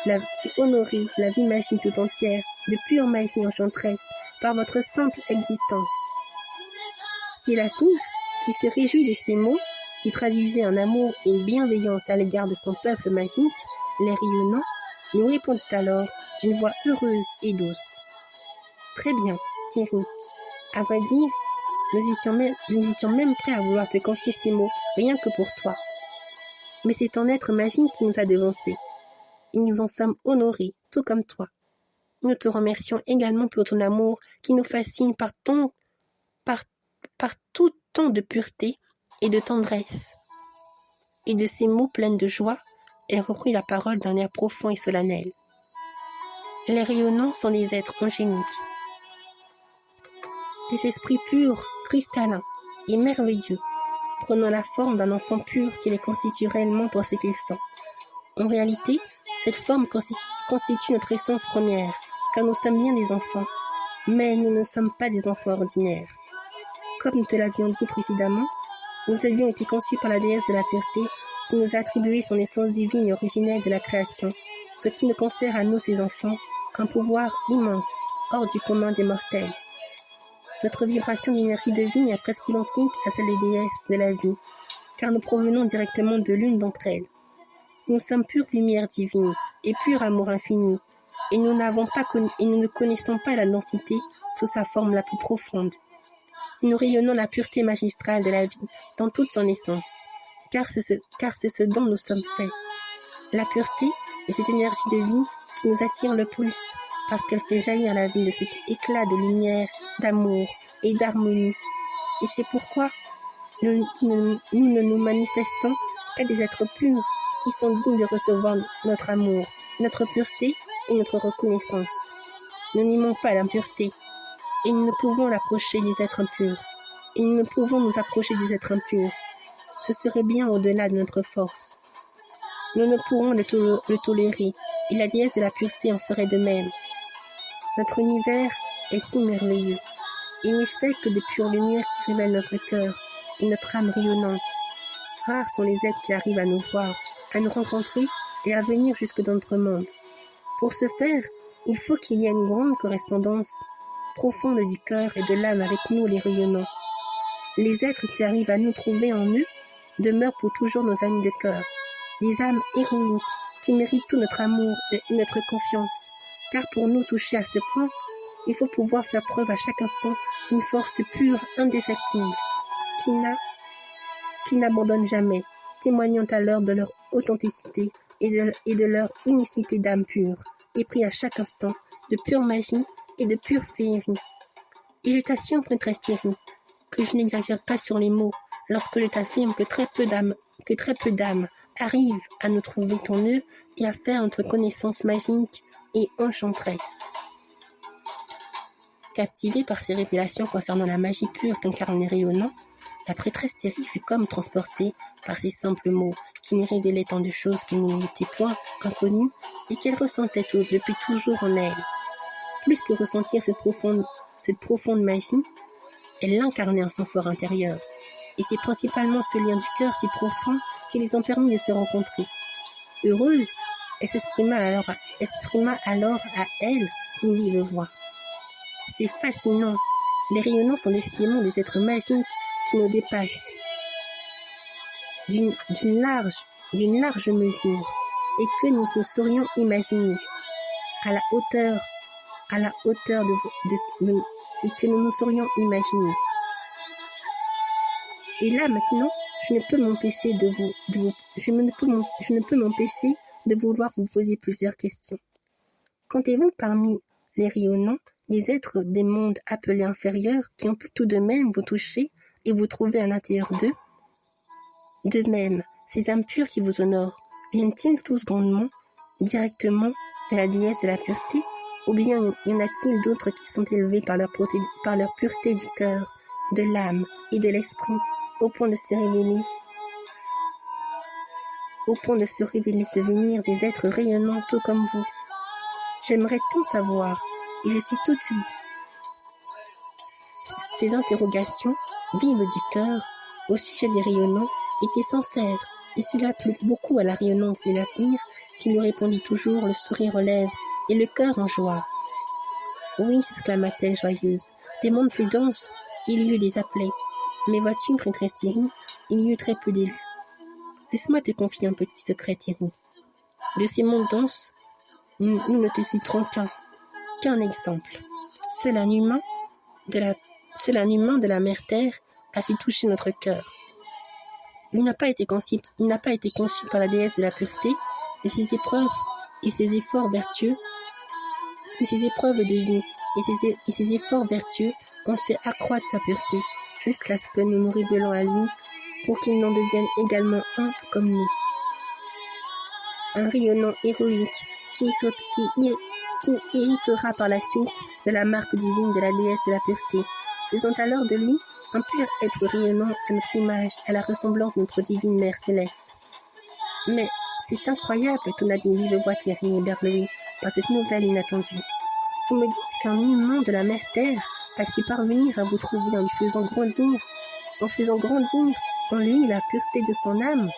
la vie magique tout entière, de pure magie enchanteresse, par votre simple existence. Si la fille, qui se réjouit de ces mots, qui traduisait un amour et une bienveillance à l'égard de son peuple magique, les rayonnants, nous répondit alors d'une voix heureuse et douce. Très bien, Thierry. À vrai dire, nous étions même prêts à vouloir te confier ces mots, rien que pour toi. Mais c'est ton être magique qui nous a devancés. Et nous en sommes honorés, tout comme toi. Nous te remercions également pour ton amour qui nous fascine par tout tant de pureté et de tendresse. Et de ces mots pleins de joie, elle reprit la parole d'un air profond et solennel. Les rayonnants sont des êtres angéliques, des esprits purs, cristallins et merveilleux, prenant la forme d'un enfant pur qui les constitue réellement pour ce qu'ils sont. En réalité, cette forme constitue notre essence première, car nous sommes bien des enfants, mais nous ne sommes pas des enfants ordinaires. Comme nous te l'avions dit précédemment, nous avions été conçus par la déesse de la pureté qui nous a attribué son essence divine et originelle de la création, ce qui nous confère à nous, ses enfants, un pouvoir immense, hors du commun des mortels. Notre vibration d'énergie divine est presque identique à celle des déesses de la vie, car nous provenons directement de l'une d'entre elles. Nous sommes pure lumière divine et pur amour infini, et nous ne connaissons pas la densité sous sa forme la plus profonde. Nous rayonnons la pureté magistrale de la vie dans toute son essence, car c'est ce dont nous sommes faits. La pureté est cette énergie de vie qui nous attire le plus, parce qu'elle fait jaillir la vie de cet éclat de lumière, d'amour et d'harmonie. Et c'est pourquoi nous ne nous manifestons qu'à des êtres purs qui sont dignes de recevoir notre amour, notre pureté et notre reconnaissance. Nous n'aimons pas l'impureté, et nous ne pouvons l'approcher des êtres impurs. Et nous ne pouvons nous approcher des êtres impurs. Ce serait bien au-delà de notre force. Nous ne pourrons le tolérer, et la déesse de la pureté en ferait de même. Notre univers est si merveilleux. Il n'est fait que de pure lumière qui révèle notre cœur et notre âme rayonnante. Rares sont les êtres qui arrivent à nous voir, à nous rencontrer et à venir jusque dans notre monde. Pour ce faire, il faut qu'il y ait une grande correspondance profonde du cœur et de l'âme avec nous les rayonnants. Les êtres qui arrivent à nous trouver en eux demeurent pour toujours nos amis de cœur, des âmes héroïques qui méritent tout notre amour et notre confiance, car pour nous toucher à ce point, il faut pouvoir faire preuve à chaque instant d'une force pure, indéfectible, qui n'abandonne jamais, témoignant alors de leur authenticité et de leur unicité d'âme pure, épris à chaque instant de pure magie et de pure féerie. Et je t'assure, prêtresse Thierry, que je n'exagère pas sur les mots lorsque je t'affirme que très peu d'âmes arrivent à nous trouver ton œuvre et à faire notre connaissance magique et enchanteresse. Captivée par ces révélations concernant la magie pure qu'incarne les rayonnants, la prêtresse Thierry fut comme transportée par ces simples mots qui nous révélaient tant de choses qui ne lui étaient point inconnues et qu'elle ressentait depuis toujours en elle. Plus que ressentir cette profonde magie, elle l'incarnait en son fort intérieur. Et c'est principalement ce lien du cœur si profond qui les ont permis de se rencontrer. heureuse, et s'exprima alors à elle d'une vive voix. C'est fascinant. Les rayonnants sont décidément des êtres magiques qui nous dépassent d'une large mesure et que nous ne saurions imaginer à la hauteur et que nous nous saurions imaginer. Et là maintenant, je ne peux m'empêcher de vouloir vous poser plusieurs questions. Comptez-vous parmi les rayonnants des êtres des mondes appelés inférieurs qui ont pu tout de même vous toucher et vous trouver à l'intérieur d'eux? De même, ces âmes pures qui vous honorent, viennent-ils tous grandement, directement de la déesse de la pureté, ou bien y en a-t-il d'autres qui sont élevés par leur pureté du cœur, de l'âme et de l'esprit, au point de se révéler, devenir des êtres rayonnants tout comme vous? J'aimerais tout savoir, et je suis toute oui. Ces interrogations, vives du cœur, au sujet des rayonnants, étaient sincères, et cela plut beaucoup à la rayonnante Zélaphir, qui lui répondit toujours, le sourire aux lèvres et le cœur en joie. Oui, s'exclama-t-elle joyeuse, des mondes plus denses, il y eut des appelés, mais vois-tu, prêtresse Thierry, il y eut très peu d'élus. Laisse-moi te confier un petit secret, Thierry. De ces mondes denses, nous ne te citerons qu'un exemple. Seul un humain de la mère Terre a su toucher notre cœur. Il n'a pas été conçu par la déesse de la pureté, et ses épreuves et ses efforts vertueux, ses épreuves de vie et ses efforts vertueux ont fait accroître sa pureté, jusqu'à ce que nous nous révélons à lui, pour qu'il n'en devienne également un tout comme nous. Un rayonnant héroïque qui héritera par la suite de la marque divine de la déesse de la pureté, faisant alors de lui un pur être rayonnant à notre image, à la ressemblance de notre divine mère céleste. Mais c'est incroyable, tonna d'une vive voix Thierry éberlué par cette nouvelle inattendue. Vous me dites qu'un humain de la mère Terre a su parvenir à vous trouver en lui faisant grandir en lui la pureté de son âme.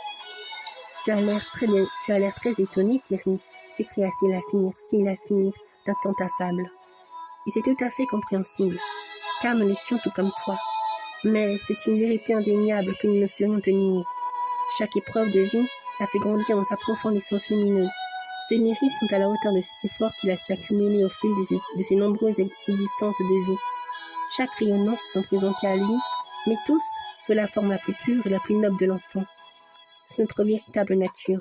Tu as l'air très étonné, Thierry, s'écria Zélaphir d'un ton affable. Et c'est tout à fait compréhensible, car nous l'étions tout comme toi. Mais c'est une vérité indéniable que nous ne saurions te nier. Chaque épreuve de vie l'a fait grandir dans sa profonde essence lumineuse. Ses mérites sont à la hauteur de ses efforts qu'il a su accumuler au fil de ses nombreuses existences de vie. Chaque rayonnement se sont présentés à lui, mais tous sous la forme la plus pure et la plus noble de l'enfant. C'est notre véritable nature,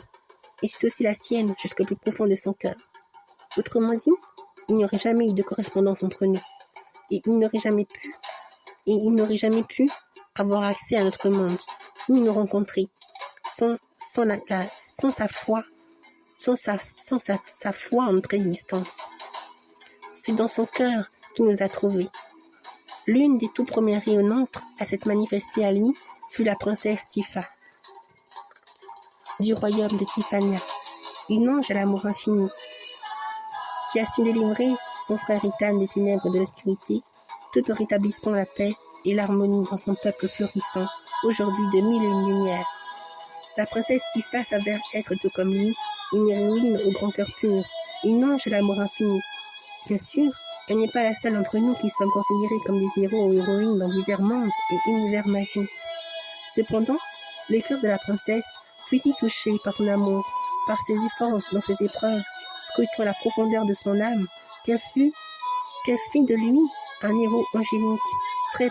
et c'est aussi la sienne jusqu'au plus profond de son cœur. Autrement dit, il n'y aurait jamais eu de correspondance entre nous, et il n'aurait jamais pu avoir accès à notre monde, ni nous rencontrer, sans sa foi en notre existence. C'est dans son cœur qu'il nous a trouvés. L'une des tout premières rayonnantes à s'être manifestée à lui fut la princesse Tifa, du royaume de Tifania, une ange à l'amour infini, qui a su délivrer son frère Ethan des ténèbres de l'obscurité, tout en rétablissant la paix et l'harmonie dans son peuple florissant, aujourd'hui de mille et une lumières. La princesse Tifa s'avère être tout comme lui, une héroïne au grand cœur pur, une ange à l'amour infini. Bien sûr, elle n'est pas la seule d'entre nous qui sommes considérés comme des héros ou héroïnes dans divers mondes et univers magiques. Cependant, le cœur de la princesse fut si touché par son amour, par ses efforts dans ses épreuves, scrutant la profondeur de son âme, qu'elle fit de lui un héros angélique, très,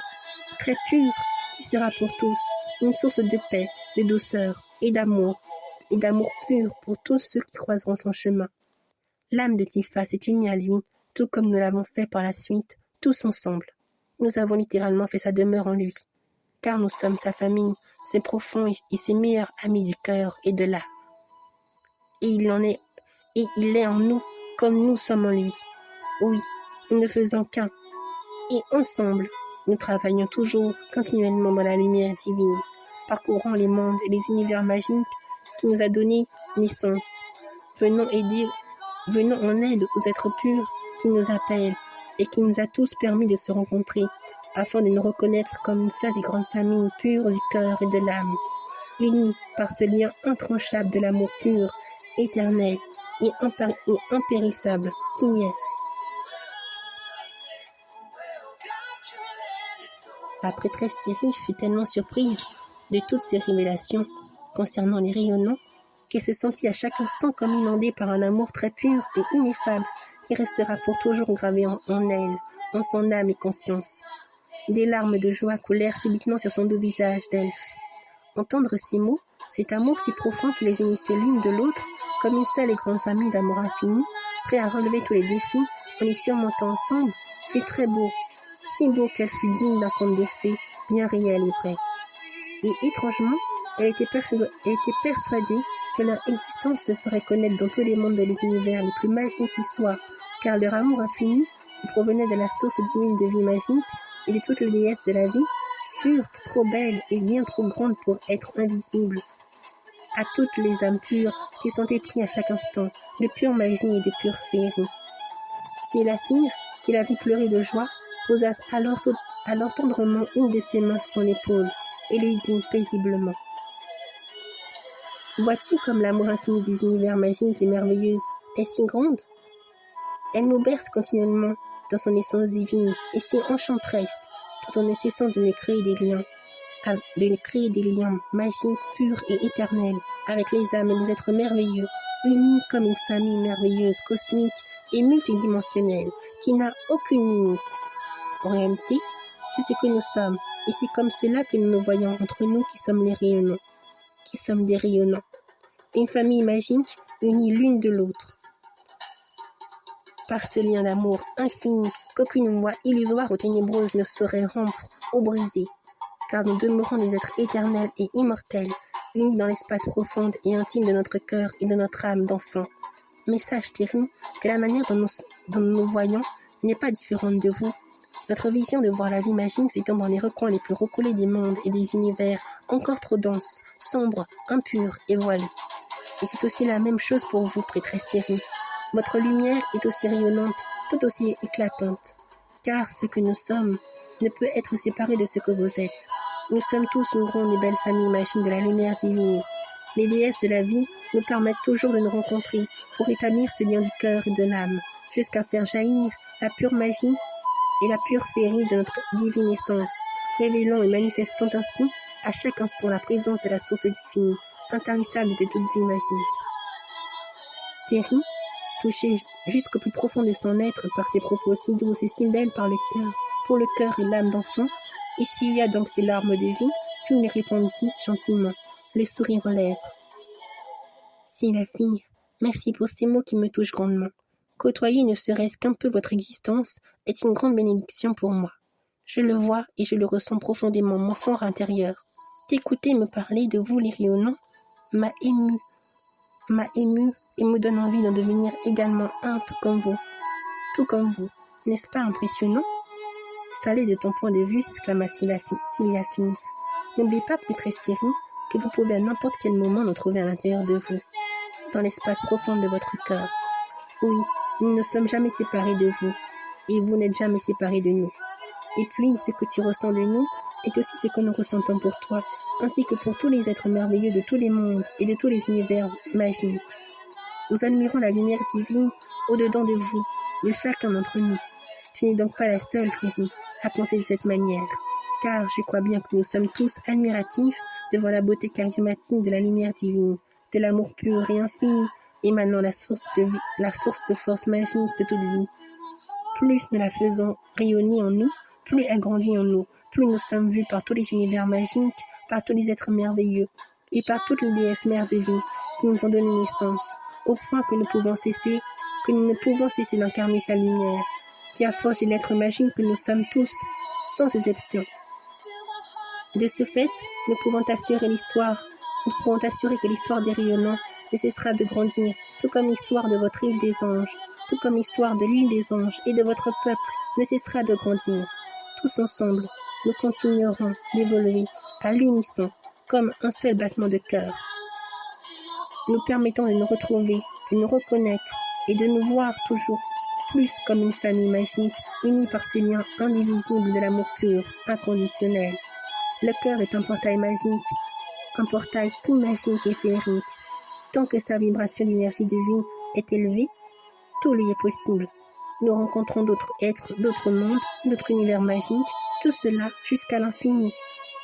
très pur, qui sera pour tous une source de paix, de douceur et d'amour pur pour tous ceux qui croiseront son chemin. L'âme de Tifa s'est unie à lui, tout comme nous l'avons fait par la suite, tous ensemble. Nous avons littéralement fait sa demeure en lui, car nous sommes sa famille, ses profonds et ses meilleurs amis du cœur et de l'âme. Et il est en nous, comme nous sommes en lui. Oui, nous ne faisons qu'un. Et ensemble, nous travaillons toujours continuellement dans la lumière divine, parcourant les mondes et les univers magiques qui nous a donné naissance. Venons en aide aux êtres purs qui nous appellent et qui nous a tous permis de se rencontrer, afin de nous reconnaître comme une seule et grande famille pure du cœur et de l'âme, unis par ce lien intranchable de l'amour pur éternel et impérissable qui est. La prêtresse Thierry fut tellement surprise de toutes ces révélations concernant les rayonnants qu'elle se sentit à chaque instant comme inondée par un amour très pur et ineffable qui restera pour toujours gravé en elle, en son âme et conscience. Des larmes de joie coulèrent subitement sur son doux visage d'elfe. Entendre ces mots, cet amour si profond qui les unissait l'une de l'autre, comme une seule et grande famille d'amour infini, prêt à relever tous les défis en les surmontant ensemble, fut très beau, si beau qu'elle fut digne d'un conte de fées, bien réel et vrai. Et étrangement, elle était persuadée que leur existence se ferait connaître dans tous les mondes et les univers les plus magiques qui soient, car leur amour infini, qui provenait de la source divine de vie magique et de toutes les déesses de la vie, furent trop belles et bien trop grandes pour être invisibles à toutes les âmes pures qui sont épris à chaque instant de pure magie et de pure féerie. Si la fille, qui la vit pleurer de joie, posa alors tendrement une de ses mains sur son épaule et lui dit paisiblement: « Vois-tu comme l'amour infini des univers magiques et merveilleux est si grande? Elle nous berce continuellement dans son essence divine et si enchanteresse, tout en ne cessant de nous créer des liens magiques, purs et éternels avec les âmes et les êtres merveilleux, unis comme une famille merveilleuse, cosmique et multidimensionnelle qui n'a aucune limite. En réalité, c'est ce que nous sommes et c'est comme cela que nous nous voyons entre nous qui sommes les rayonnants, qui sommes des rayonnants. Une famille magique unie l'une de l'autre par ce lien d'amour infini qu'aucune voix illusoire ou ténébreuse ne saurait rompre ou briser, car nous demeurons des êtres éternels et immortels, unis dans l'espace profond et intime de notre cœur et de notre âme d'enfant. Mais sache, Thierry, que la manière dont nous voyons n'est pas différente de vous. Notre vision de voir la vie magique s'étend dans les recoins les plus reculés des mondes et des univers encore trop denses, sombres, impurs et voilés. Et c'est aussi la même chose pour vous, prêtresse Thierry. Votre lumière est aussi rayonnante, tout aussi éclatante, car ce que nous sommes ne peut être séparé de ce que vous êtes. Nous sommes tous une grande et belle famille magique de la lumière divine. Les déesses de la vie nous permettent toujours de nous rencontrer pour établir ce lien du cœur et de l'âme, jusqu'à faire jaillir la pure magie et la pure féerie de notre divine essence, révélant et manifestant ainsi à chaque instant la présence de la source divine, intarissable de toute vie magique. Thierry, touché jusqu'au plus profond de son être par ses propos si doux et si belles pour le cœur et l'âme d'enfant, essuya donc ses larmes de vie, puis lui répondit gentiment, le sourire aux lèvres. Si la fille, merci pour ces mots qui me touchent grandement. Côtoyer ne serait-ce qu'un peu votre existence est une grande bénédiction pour moi. Je le vois et je le ressens profondément, mon fort intérieur. T'écouter me parler de vous, les rayonnants, m'a ému et me donne envie d'en devenir également un tout comme vous. N'est-ce pas impressionnant? Salé de ton point de vue, s'exclama Cilia Fine. N'oublie pas, prêtresse Thierry, que vous pouvez à n'importe quel moment nous trouver à l'intérieur de vous, dans l'espace profond de votre cœur. Oui, nous ne sommes jamais séparés de vous, et vous n'êtes jamais séparés de nous. Et puis, ce que tu ressens de nous est aussi ce que nous ressentons pour toi, ainsi que pour tous les êtres merveilleux de tous les mondes et de tous les univers magiques. Nous admirons la lumière divine au-dedans de vous, de chacun d'entre nous. Tu n'es donc pas la seule, Thierry, à penser de cette manière, car je crois bien que nous sommes tous admiratifs devant la beauté charismatique de la lumière divine, de l'amour pur et infini, émanant la source de force magique de toute vie. Plus nous la faisons rayonner en nous, plus elle grandit en nous, plus nous sommes vus par tous les univers magiques, par tous les êtres merveilleux, et par toutes les déesses mères de vie qui nous ont donné naissance, au point que nous ne pouvons cesser d'incarner sa lumière, qui a forgé l'être magique que nous sommes tous, sans exception. De ce fait, nous pouvons assurer que l'histoire des rayonnants ne cessera de grandir, tout comme l'histoire de votre île des anges, tout comme l'histoire de l'île des anges et de votre peuple ne cessera de grandir. Tous ensemble, nous continuerons d'évoluer à l'unisson, comme un seul battement de cœur, nous permettant de nous retrouver, de nous reconnaître et de nous voir toujours plus comme une famille magique, unie par ce lien indivisible de l'amour pur, inconditionnel. Le cœur est un portail magique, un portail si magique et féerique. Tant que sa vibration d'énergie de vie est élevée, tout lui est possible. Nous rencontrons d'autres êtres, d'autres mondes, d'autres univers magiques, tout cela jusqu'à l'infini.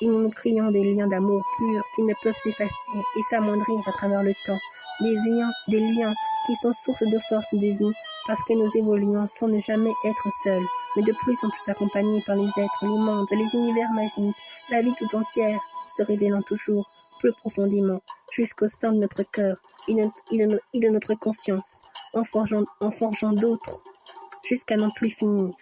Et nous nous créons des liens d'amour purs qui ne peuvent s'effacer et s'amoindrir à travers le temps. Des liens qui sont source de force de vie parce que nous évoluons sans ne jamais être seuls, mais de plus en plus accompagnés par les êtres, les mondes, les univers magiques, la vie tout entière se révélant toujours plus profondément jusqu'au sein de notre cœur et de notre conscience, en forgeant d'autres jusqu'à n'en plus finir.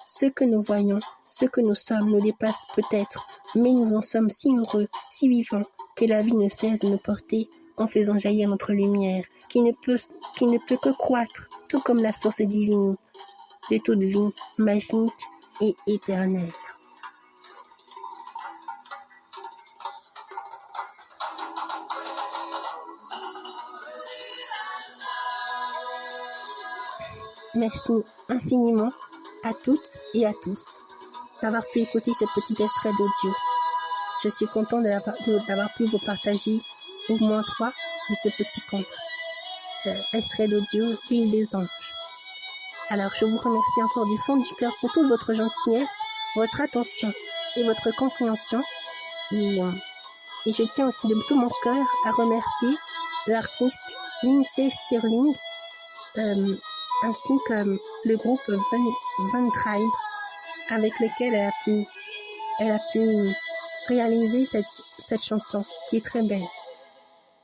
Ce que nous voyons, ce que nous sommes nous dépasse peut-être, mais nous en sommes si heureux, si vivants, que la vie ne cesse de nous porter en faisant jaillir notre lumière, qui ne peut que croître, tout comme la source divine de toute vie, magique et éternelle. Merci infiniment à toutes et à tous d'avoir pu écouter ce petit extrait d'audio. Je suis content d'avoir pu vous partager au moins 3 de ce petit conte. Extrait d'audio, L'île des anges. Alors, je vous remercie encore du fond du cœur pour toute votre gentillesse, votre attention et votre compréhension. Et je tiens aussi de tout mon cœur à remercier l'artiste Lindsay Stirling, ainsi que le groupe Van Tribe, avec lequel elle a pu réaliser cette chanson qui est très belle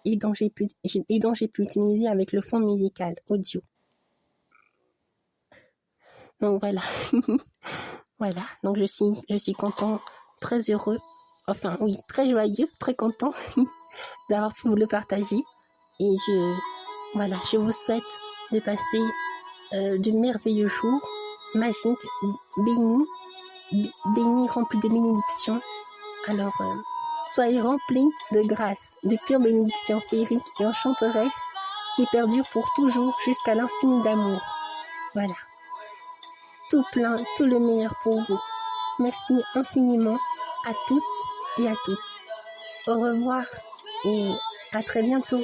et dont j'ai pu utiliser avec le fond musical audio. Donc voilà. Voilà. Donc je suis content, très heureux, enfin oui, très joyeux, très content d'avoir pu vous le partager. Et je vous souhaite de passer de merveilleux jours magiques, bénis, remplis de bénédictions. Alors, soyez remplis de grâce, de pure bénédiction féerique et enchanteresse qui perdure pour toujours jusqu'à l'infini d'amour. Voilà. Tout plein, tout le meilleur pour vous. Merci infiniment à toutes et à toutes. Au revoir et à très bientôt.